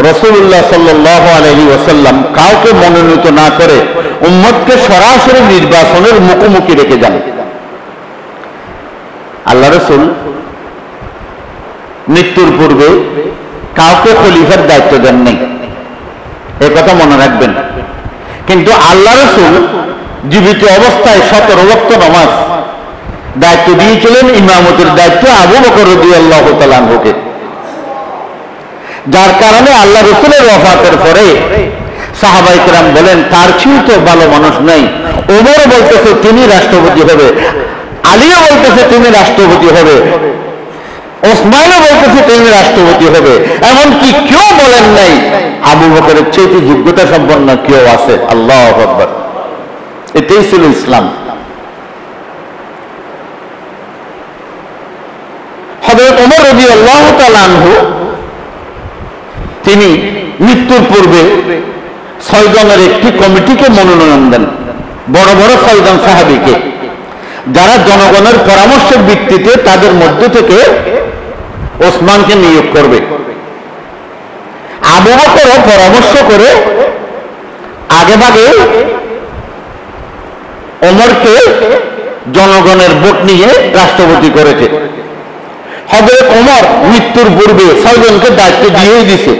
রাসূলুল্লাহ সাল্লাল্লাহু আলাইহি ওয়াসাল্লাম কাউকে মনোনীত না করে উম্মতকে সরাসরি নির্বাচনের মুখোমুখি রেখে যান। আল্লাহ রাসূল মৃত্যুর পূর্বে কাউকে খলিফার দায়িত্ব দেন নাই, এ কথা মনে রাখবেন। কিন্তু আল্লাহ রাসূল জীবিত অবস্থায় 17 ওয়াক্ত নামাজ দায়িত্ব দিয়েছিলেন, ইমামতের দায়িত্ব আবু বকর রাদিয়াল্লাহু তাআলা আনহুকে। যার কারণে আল্লাহ রাসূলের ওয়াফাতের পরে সাহাবায়ে কেরাম বলেন, তার চেয়ে তো ভালো মানুষ নাই। ওমর বলতেছে তিনি রাষ্ট্রপতি হবে, আলীও বলতেছে তিনি রাষ্ট্রপতি হবে, ওসমানও বলতেছে তিনি রাষ্ট্রপতি হবে, এমনকি কেউ বলেন নাই আবু বকরের চেয়ে যোগ্যতা সম্পন্ন কেউ আছে। আল্লাহু আকবার। এটাই ছিল ইসলাম। হযরত ওমর রাদিয়াল্লাহু তাআলা আনহু তিনি মৃত্যুর পূর্বে 6 জনের একটি কমিটিকে মনোনয়ন দেন, বড় বড় 6 জন সাহাবীকে, যারা জনগণের পরামর্শের ভিত্তিতে তাদের মধ্য থেকে ওসমানকে নিয়োগ করবে। আবু বকরও পরামর্শ করে আগেভাগে ওমরকে জনগণের ভোট নিয়ে রাষ্ট্রপতি করেছে। হযরত ওমর মৃত্যুর পূর্বে 6 জনকে দায়িত্ব দিয়েই দিছে,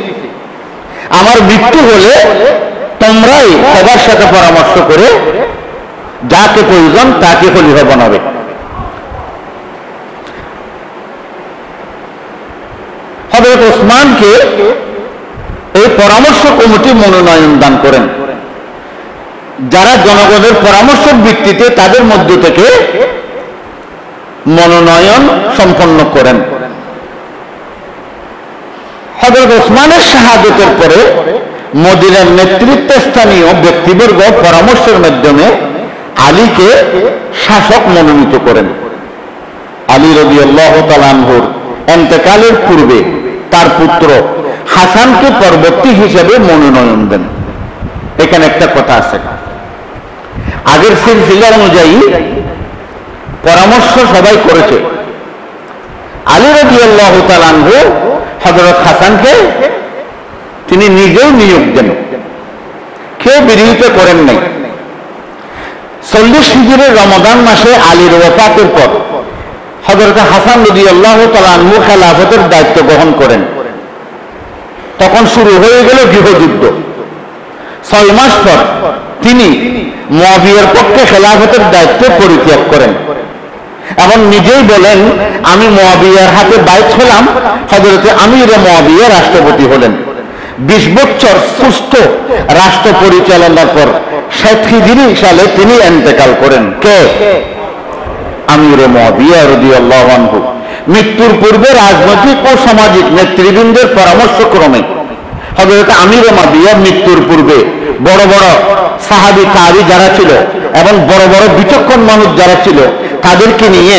আমার মৃত্যু হলে তোমরাই সবার সাথে পরামর্শ করে যাকে প্রয়োজন তাকে খলিফা বানাবে। হযরত ওসমানকে এই পরামর্শ কমিটি মনোনয়ন দান করেন, যারা জনগণের পরামর্শের ভিত্তিতে তাদের মধ্য থেকে মনোনয়ন সম্পন্ন করেন। হযরত ওসমানের শাহাদাতের পরে মদিনার নেতৃত্বস্থানীয় ব্যক্তিবর্গ পরামর্শের মাধ্যমে আলীকে শাসক মনোনীত করেন। আলী রাদিয়াল্লাহু তাআলা আনহুর ইন্তেকালের পূর্বে তার পুত্র হাসানকে পরবর্তী হিসেবে মনোনয়ন দেন। এখানে একটা কথা আছে, আগের সিলসিলা অনুযায়ী পরামর্শ সবাই করেছে। আলী রাদিয়াল্লাহু তাআলা আনহু হযরত হাসানকে তিনি নিজেও নিয়োগ দেন, কেউ বিরোধিতা করেন নাই। 40 হিজরির রমাদান মাসে আলীর ওয়াফাতের পর হযরত হাসান রাদিয়াল্লাহু তাআলা আনহু খেলাফতের দায়িত্ব গ্রহণ করেন। তখন শুরু হয়ে গেল গৃহযুদ্ধ। 6 মাস পর তিনি মুআবিয়ার পক্ষে খেলাফতের দায়িত্ব পরিত্যাগ করেন এবং নিজেই বলেন, আমি মুআবিয়ার হাতে বাইত হলাম। হযরত আমির মুআবিয়া রাষ্ট্রপতি হলেন। 20 বছর সুস্থ রাষ্ট্র পরিচালনার পর 7 হিজরি সালে তিনি ইন্তেকাল করেন। কে? আমির মুআবিয়া রাদিয়াল্লাহু আনহু। মৃত্যুর পূর্বে রাজনৈতিক ও সামাজিক নেতৃবৃন্দের পরামর্শক্রমে হযরত আমির মুআবিয়া মৃত্যুর পূর্বে বড় বড় সাহাবী তাবী যারা ছিল এবং বড় বড় বিচক্ষণ মানুষ যারা ছিল তাদেরকে নিয়ে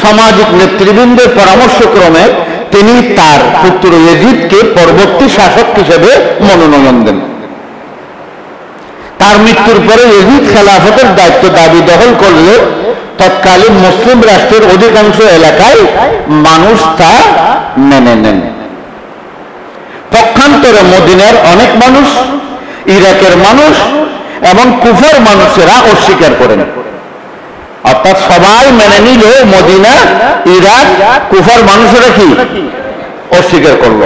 সামাজিক নেতৃবৃন্দের পরামর্শক্রমে তিনি তার পুত্র ইয়াজিদকে পরবর্তী শাসক হিসেবে মনোনয়ন দেন। তার মৃত্যুর পরে ইয়াজিদ খেলাফতের দায়িত্ব দাবি দখল করলে তৎকালীন মুসলিম রাষ্ট্রের অধিকাংশ এলাকায় মানুষ তা মেনে নেন। পক্ষান্তরে মদিনার অনেক মানুষ, ইরাকের মানুষ এবং কুফার মানুষেরা অস্বীকার করেন। অর্থাৎ সবাই মেনে নিল, মদিনা, ইরাক, কুফার মানুষেরা কি অস্বীকার করল।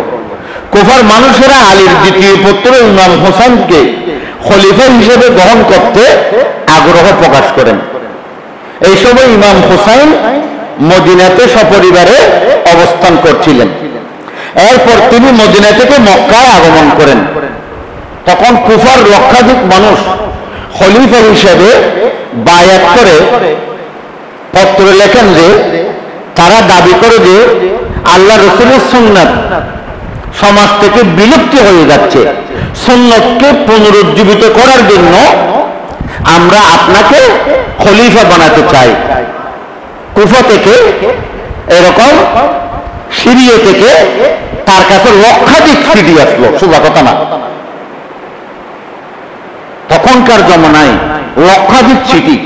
কুফার মানুষেরা আলীর দ্বিতীয় পুত্র ইমাম হোসেনকে খলিফা হিসেবে গ্রহণ করতে আগ্রহ প্রকাশ করেন। এই সময় ইমাম হোসেন মদিনাতে সপরিবারে অবস্থান করছিলেন। এরপর তিনি মদিনা থেকে মক্কায় আগমন করেন। তখন কুফার লক্ষাধিক মানুষ খলিফা হিসেবে বায়াত করে পত্র লেখেন যে তারা দাবি করে যে আল্লাহ রাসূলের সুন্নাত সমাজ থেকে বিলুপ্তি হয়ে যাচ্ছে। সুন্নতকে পুনরুজ্জীবিত করার জন্য আমরা আপনাকে খলিফা বানাতে চাই। কুফা থেকে এরকম সিরিয়া থেকে তার কাছে লক্ষাধিক চিঠি আসলো, সোজা কথা না, তখনকার জমানায় লক্ষাধিক চিঠি।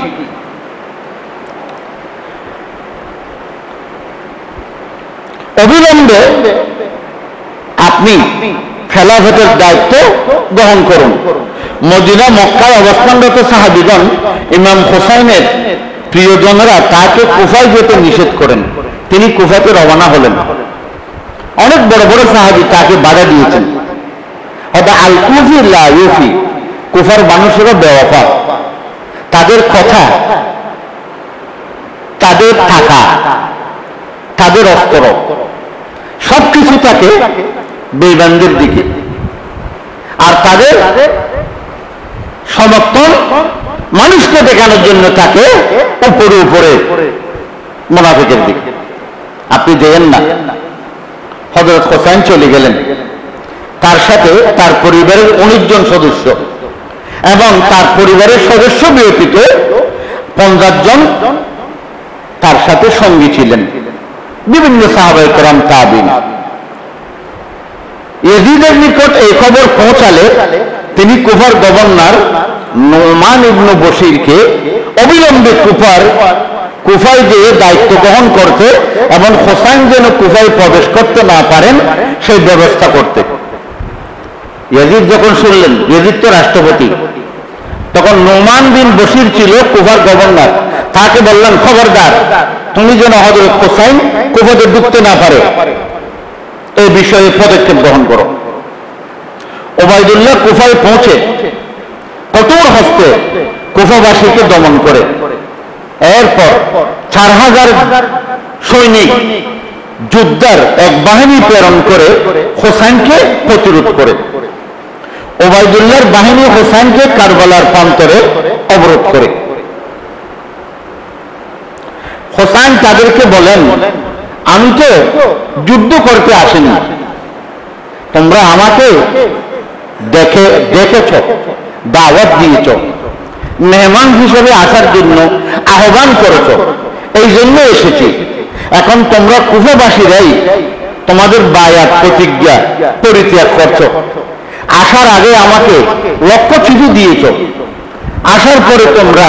অবিলম্বে আপনি খেলাফতের দায়িত্ব গ্রহণ করুন। মদিনা মক্কায় অবস্থানরত সাহাবীগণ ইমাম হোসাইনের প্রিয়জনেরা তাকে কুফায় যেতে নিষেধ করেন। তিনি কুফাতে রওনা হলেন। অনেক বড় বড় সাহাবী তাকে বাধা দিয়েছেন। আল কুফি লা ইউফি, কুফার মানুষেরা বেওয়াফা, তাদের কথা, তাদের থাকা, তাদের অস্ত্র সবকিছু থাকে বেঈমানদের দিকে, আর তাদের সমর্থন মানুষকে দেখানোর জন্য থাকে উপরে উপরে মুনাফিকের দিকে। আপনি দেখেন না, হযরত হোসেন চলে গেলেন, তার সাথে তার পরিবারের 19 জন সদস্য এবং তার পরিবারের সদস্য ব্যতীত 50 জন তার সাথে সঙ্গী ছিলেন, বিভিন্ন সাহাবায়ে কেরাম, তাবিঈন। ইয়াজিদের নিকট এই খবর পৌঁছালে তিনি কুফার গভর্নর নুমান ইবনে বশিরকে অবিলম্বে কুফায় যেয়ে দায়িত্ব গ্রহণ করতে এবং হোসেন যেন কুফায় প্রবেশ করতে না পারেন সেই ব্যবস্থা করতে। ইয়াজিদ যখন শুনলেন, ইয়াজিদ তো রাষ্ট্রপতি, তখন নুমান বিন বশির ছিল কুফার গভর্নর, তাকে বললেন, খবরদার তুমি যেন হযরত হোসেন কুফাতে ঢুকতে না পারে এই বিষয়ে পদক্ষেপ গ্রহণ করো। ওবায়দুল্লাহ কুফায় পৌঁছে কঠোর হস্তে কুফাবাসীকে দমন করে এরপর 4000 সৈনিক যোদ্ধার এক বাহিনী প্রেরণ করে হোসেনকে প্রতিরোধ করে। ওবায়দুল্লাহর বাহিনী হোসেনকে কারবালার প্রান্তরে অবরোধ করে। হোসেন তাদেরকে বলেন, আমি তো যুদ্ধ করতে আসিনি, তোমরা আমাকে দেখেছ, দাওয়াত দিয়েছ, মেহমান হিসেবে আসার জন্য আহ্বান করেছ, এই জন্য এসেছি। এখন তোমরা কুফাবাসীরাই তোমাদের বায়াত প্রতিজ্ঞা পরিত্যাগ করছো। আসার আগে আমাকে লক্ষ চিঠি দিয়েছ, আসার পরে তোমরা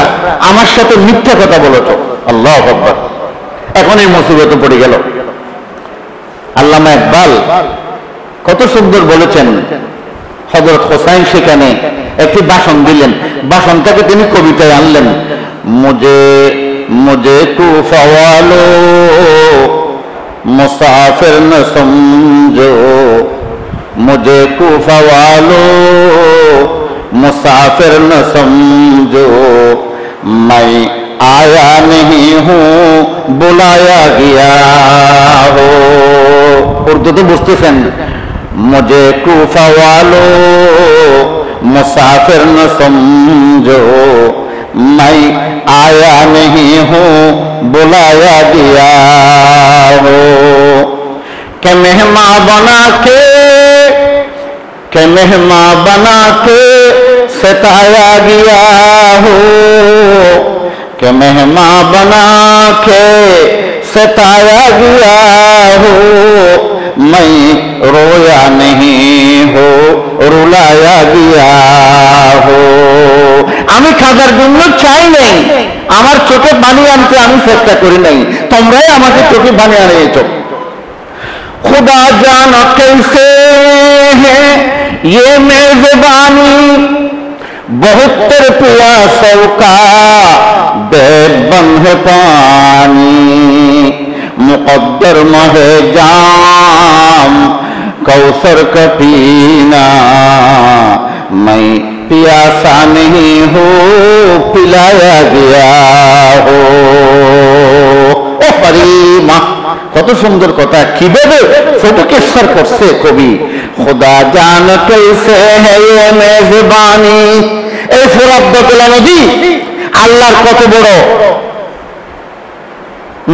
আমার সাথে মিথ্যা কথা বলেছ। আল্লাহু আকবার। এখন এই মুসিবতে পড়ে গেল। আল্লামা ইকবাল কত সুন্দর বলেছেন, হযরত হোসেন সেখানে একটি ভাষণ দিলেন, ভাষণটাকে তিনি কবিতায় আনলেন। মুঝে কুফা ওয়ালো মুসাফির ন সমঝো, মুঝে কুফা ওয়ালো মুসাফির ন সমঝো, मैं आया नहीं हूं बुलाया गया हो। उर्दू तो बुझतेছেন, मुझे कूफा वालो मुसाफिर न समझो, मैं आया नहीं हूं बुलाया गया हो। के मेहमान बना के सताया गया हो, के मेहमान बना के सताया गया हो, मैं रोया नहीं हो रुलाया गया हो। আমি খাজার জন্য চাই নাই, আমার চোখে পানি আনতে আমি চেষ্টা করি নাই, তোমরাই আমাকে চোখে পানি আনিয়েছ। खुदा जाना कैसे है ये मेजबानी, बहुत तेरे प्यासों का बेबन है पानी, मुकद्दर महे जाम कौसर का पीना, मैं प्यासा नहीं हो पिलाया गया हो। ओ परीमा, কত সুন্দর কথা, কিভাবে ফটোকেশ্বর করছে কবি। খোদা জান कैसे है ये मेजबानी, এই ফুরাত বদলা নদী আল্লাহর কত বড়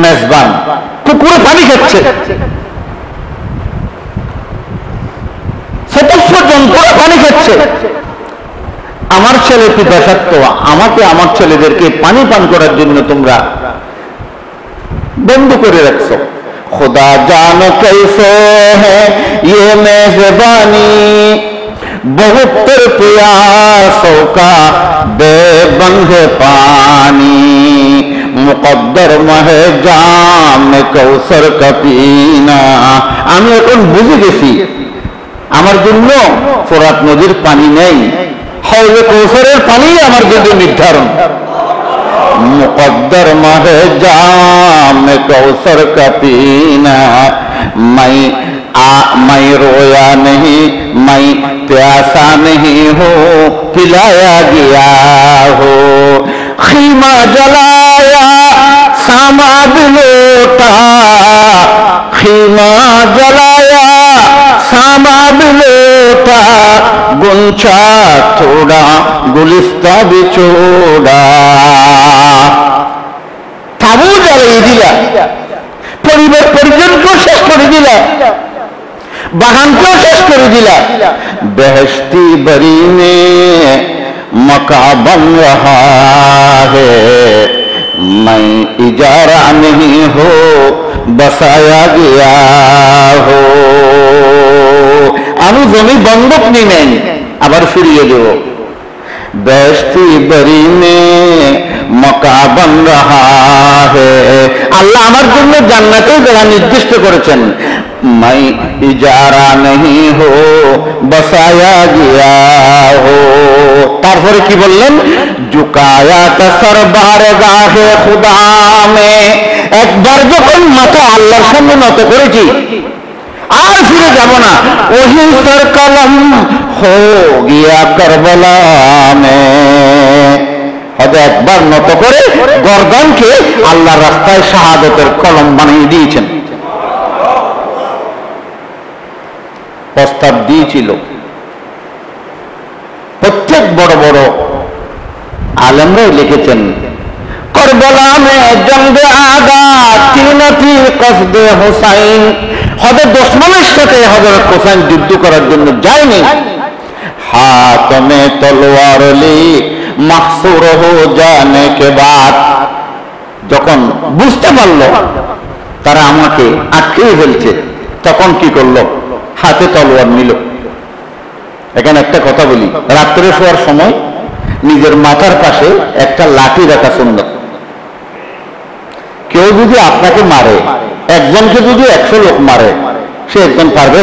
মেজবান, পুকুরে পানি খাচ্ছে। জন্তুরা পানি খাচ্ছে, আমার ছেলে পিপাসার্থ, আমাকে আমার ছেলেদেরকে পানি পান করার জন্য তোমরা বন্ধ করে রাখছো। खुदा जानो कैसे है ये मेजबानी, बहुत प्यासों का बेबंद है पानी, मुकद्दर महे जाम कौसर का पीना। আমি এখন বুঝে গেছি আমার জন্য ফোরাত নদীর পানি নেই, হাউজে কৌসরের পানি আমার জন্য নির্ধারণ। मुकद्दर महे जाम कौसर का पीना, मैं रोया नहीं, मैं प्यासा नहीं हो, पिलाया गया हो। खीमा जलाया सामा बिलोटा, खीमा जलाया सामा बिलोटा, गुंचा थोड़ा गुलिस्ता बिछोड़ा। তাবু জ্বালিয়ে দিলা, পরিবার পরিজনকেও শেষ করে দিলা, বাগানকেও শেষ করে দিলা। বেহেশতি বরি মে মকা বন রহা है, मैं इजारा नहीं हो बसाया गया हो। আমি জমি বন্ধক নি নেই, আবার ফিরিয়ে দেব। বেহেশতি বরি মে মকা বন রহা है, আল্লাহ আমার জন্য জান্নাতেও যারা নির্দিষ্ট করেছেন। मैं इजारा नहीं हो बसाया गया हो। তারপরে কি বললেন? झुकाया तसर बारगाहे खुदा में, একবার যখন মাথা আল্লাহর সামনে নত করেছি আর ফিরে যাব না। ওহি সর কলম হো গিয়া কারবালা মে, হয়তো একবার নত করে গর্দানকে আল্লাহর রাস্তায় শাহাদতের কলম বানিয়ে দিয়েছেন। প্রস্তাব দিয়েছিল প্রত্যেক বড় বড় আলেমরাই লিখেছেন, করবলা মে জঙ্গে আগা তিনতি কসদে হুসাইন, হযরত দুশমনের সাথে হযরত হুসাইন যুদ্ধ করার জন্য যায়নি। হাত মে তলোয়ার লি মাহসুর হো জানে কে বাদ, যখন বুঝতে পারলো তারা আমাকে আটকে ফেলছে, তখন কি করলো? হাতে তলোয়ার নিল। এখানে একটা কথা বলি, রাত্রে শোয়ার সময় নিজের মাথার পাশে একটা লাঠি রাখা সুন্দর। কেউ যদি আপনাকে মারে, একজনকে যদি 100 লোক মারে, সে একজন পারবে?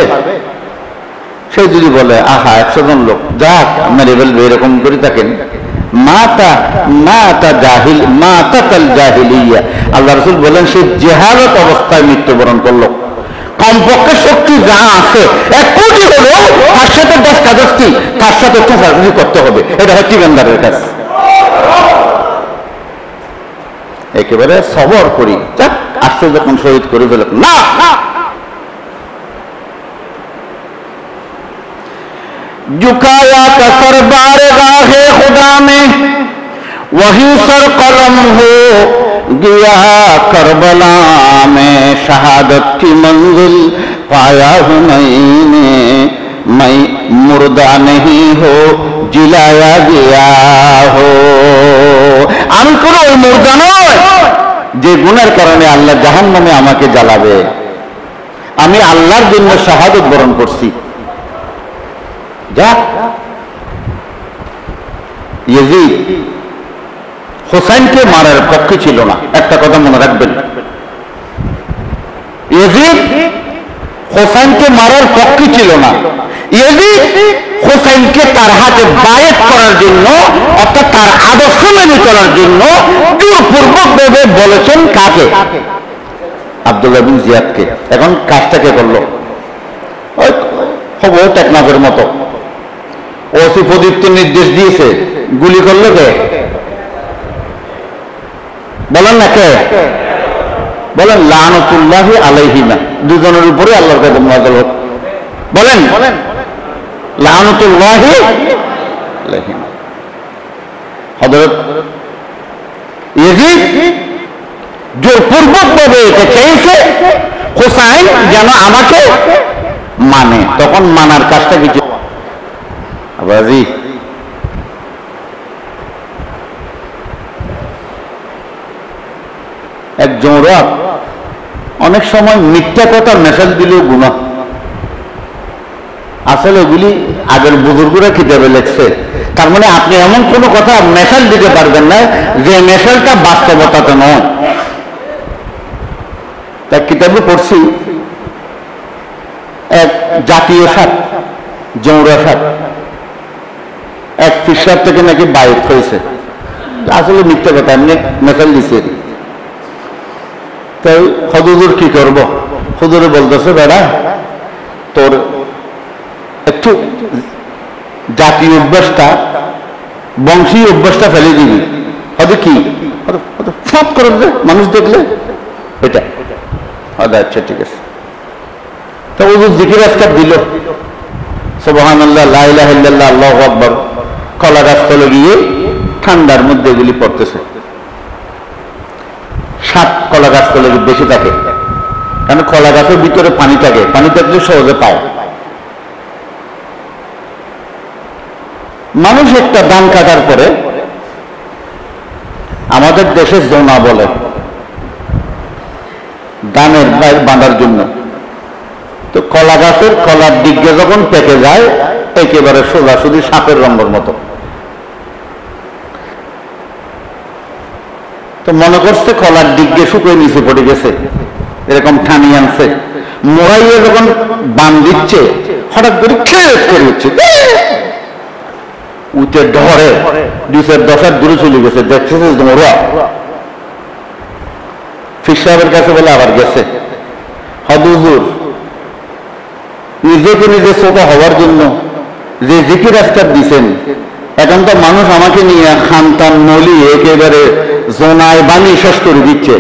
সে যদি বলে আহা 100 জন লোক যাক মেরে ফেলবে, এরকম করে থাকেন, মাতা জাহিল মাতাল জাহিলিয়া, আল্লাহ রাসূল বলেন সে জেহালত অবস্থায় মৃত্যুবরণ করলো। কমপক্ষে শক্তি যা আছে 1 কোটি হলেও তার সাথে দস্তাদস্তি, তার সাথে চাষাচাষি করতে হবে। এটা হচ্ছে ঠিকানদারের কাজ। একেবারে সবর করি, যাক আসছে যখন শহীদ করে ফেল না। झुकाया कसर बारगाहे खुदा में, वही सर कलम हो गया करबला में, शहादत की मंजिल पाया हूं मैंने, मैं मुर्दा नहीं हो जिलाया गया हो। আমি কোনো ওই মুর্দা নয় যে গুনার কারণে আল্লাহ জাহান্নামে আমাকে জ্বালাবে। আমি আল্লাহর জন্য শাহাদত বরণ করছি। যাক, ইয়াজিদ হুসাইনকে মারার পক্ষে ছিল না, একটা কথা মনে রাখবেন। ইয়াজিদ হুসাইনকে মারার পক্ষে ছিল না। ইয়াজিদ হুসাইনকে তার হাতে বায়াত করার জন্য, অর্থাৎ তার আদর্শ মেনে চলার জন্য জোরপূর্বক ভাবে বলেছেন কাকে? আব্দুল্লাহ বিন জিয়াদকে। এখন কাজটাকে করলো ওই হবো টেকনাফের মতো, ওসি প্রদীপ্ত নির্দেশ দিয়েছে, গুলি করলো কে? বলেন না কে? বলেন লানতুল্লাহি আলাইহিমা, দুজনের উপরে আল্লাহর কাছে নাযিল হোক। বলেন লানতুল্লাহি আলাইহিমা। হযরত ইয়াজিদ জোরপূর্বক ভাবে এটা চেয়েছে হুসাইন যেন আমাকে মানে, তখন মানার কাজটা কিছু আবাজি এক জোড়া অনেক সময় মিথ্যা কথা মেসেজ দিলেও গুনাহ। আসলে ওগুলি আগের বুজুর্গরা কিতাবে লেখছে। তার মানে আপনি এমন কোন কথা মেসেজ দিতে পারবেন না যে মেসেজটা বাস্তবতাতে নয়। তাই কিতাবে পড়ছি এক জাতীয় সাপ, জৌড়া সাপ এক ফিসার থেকে নাকি বাইর হয়েছে। আসলে মিথ্যা কথা, এমনি মেসেজ দিচ্ছে। তাই হুজুর কি করব? হুজুরে বলতেছে, বেড়া তোর একটু জাতীয় অভ্যাসটা, বংশীয় অভ্যাসটা ফেলে দিবি। হয়তো কি সব করে দে মানুষ দেখলে এটা। আচ্ছা ঠিক আছে। তো হুজুর জিকির আজকার দিল, সুবহানাল্লাহ, লা ইলাহা ইল্লাল্লাহ, আল্লাহু আকবার। কলা গাছ তলে গিয়ে ঠান্ডার মধ্যে এগুলি পড়তেছে। সাত কলা গাছ তলে বেশি থাকে, কারণ কলা গাছের ভিতরে পানি থাকে, পানি থাকলে সহজে পায়। মানুষ একটা ধান কাটার পরে, আমাদের দেশে জোনা বলে ধানের বাইর বাঁধার জন্য, তো কলা গাছের কলার দিকে যখন পেকে যায় একেবারে সোজাসুজি সাপের রঙের মতো। তো মনে করছে কলার দিকে শুকিয়ে নিচে পড়ে গেছে, এরকম ঠানি আনছে, মোড়াইয়ে যখন বান দিচ্ছে হঠাৎ করে খেয়ে করে উঠছে, উঠে ধরে 2-10 দূরে চলে গেছে। দেখছে মোড়া ফির সাহেবের কাছে বলে আবার গেছে, হুজুর নিজেকে নিজে ছোট হওয়ার জন্য যে জিকির আজকার দিচ্ছেন, এখন তো মানুষ আমাকে নিয়ে খানতান নলি একেবারে জোনায় বানি শেষ করে দিচ্ছে।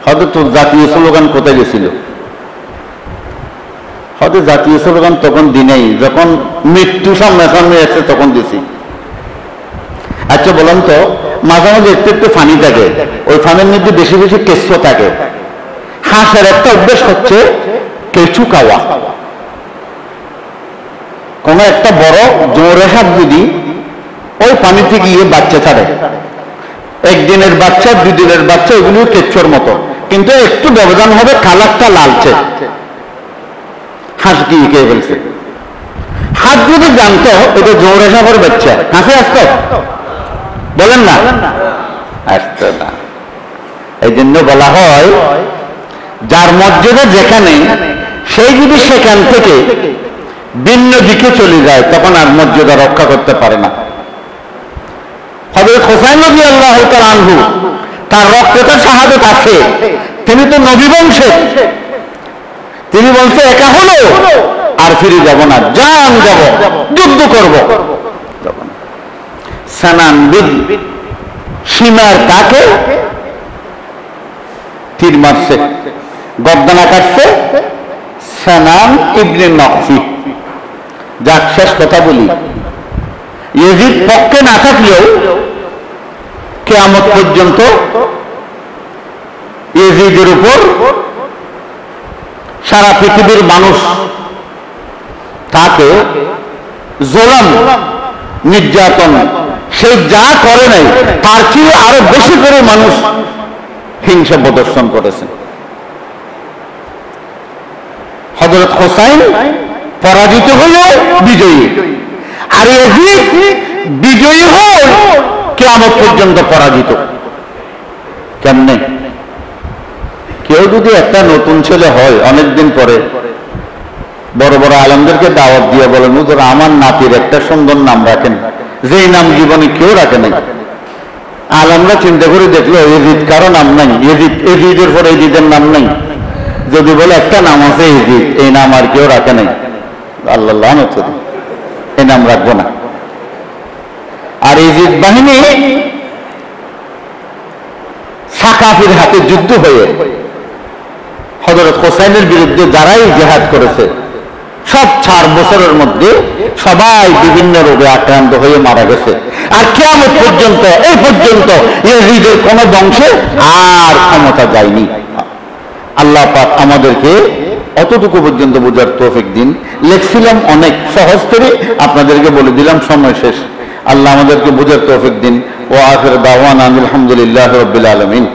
হয়তো তোর জাতীয় স্লোগান কোথায় গেছিল? হয়তো জাতীয় স্লোগান তখন দিনেই, যখন মৃত্যু সামনে সামনে এসে তখন দিছি। আচ্ছা বলুন তো, মাঝে মাঝে একটু একটু ফানি থাকে, ওই ফানের মধ্যে বেশি বেশি কেঁচো থাকে। হাঁসের একটা অভ্যেস হচ্ছে কেঁচু খাওয়া। কোন একটা বড় জোরে সাপ যদি ওই পানিতে গিয়ে বাচ্চা ছাড়ে, একদিনের বাচ্চা 2 দিনের বাচ্চা, এগুলো কেঁচোর মতো, কিন্তু একটু ব্যবধান হবে, কালারটা লালচে, হাঁস গিয়ে খেয়ে ফেলছে। হাত যদি জানতো এটা জোরে সাপের বাচ্চা, হাঁসে আসতো? বলেন না, আসতো না। এই জন্য বলা হয় যার মর্যাদা যেখানে, সেই যদি সেখান থেকে ভিন্ন দিকে চলে যায় তখন আর মর্যাদা রক্ষা করতে পারে না। হযরত হুসাইন রাদিয়াল্লাহু তাআলা আনহু, তার রক্তটা শাহাদাত আছে, তিনি তো নবী বংশের। তিনি বলছে একা হলো আর ফিরে যাব না, জান যাব, যুদ্ধ করব। সানান বিন সীমার তাকে তীর মারছে, গর্দানা কাটছে সানান ইবনে নকফি। যাক, শেষ কথা বলি, ইয়াজিদ পক্ষে না থাকলেও কিয়ামত পর্যন্ত ইয়াজিদের উপর সারা পৃথিবীর মানুষ তাকে জুলুম নির্যাতন, সে যা করে নাই তার চেয়ে আরো বেশি করে মানুষ হিংসা প্রদর্শন করেছেন। হযরত হুসাইন পরাজিত হলো বিজয়ী, আর ইয়াজিদ বিজয়ী হল কিয়ামত পর্যন্ত পরাজিত। কেমনে? কেউ যদি একটা নতুন ছেলে হয় অনেকদিন পরে, বড় বড় আলেমদেরকে দাওয়াত দিয়ে বলেন, হুজুর আমার নাতির একটা সুন্দর নাম রাখেন, যেই নাম জীবনে কেউ রাখে নাই। আলেমরা চিন্তা করে দেখলো ইয়াজিদ কারো নাম নাই, ইয়াজিদের পরে ইয়াজিদের নাম নাই। যদি বলে একটা নাম আছে ইয়াজিদ, এই নাম আর কেউ রাখে নাই, আল্লাহ লানত হোক, এই নাম রাখবো না। আর ইয়াজিদ বাহিনী সাকাফির হাতে যুদ্ধ হয়ে হযরত হুসাইনের বিরুদ্ধে যারাই জিহাদ করেছে সব 4 বছরের মধ্যে সবাই বিভিন্ন রোগে আক্রান্ত হয়ে মারা গেছে। আর কিয়ামত পর্যন্ত, এই পর্যন্ত ইয়াজিদের কোন বংশে আর ক্ষমতা যায়নি। আল্লাহ পাক আমাদেরকে অতটুকু পর্যন্ত বোঝার তৌফিক দিন। লিখছিলাম অনেক সহজ করে, আপনাদেরকে বলে দিলাম, সময় শেষ। আল্লাহ আমাদেরকে বোঝার তৌফিক দিন। ওয়া আখির দাওয়ানা আলহামদুলিল্লাহি রাব্বিল আলামিন।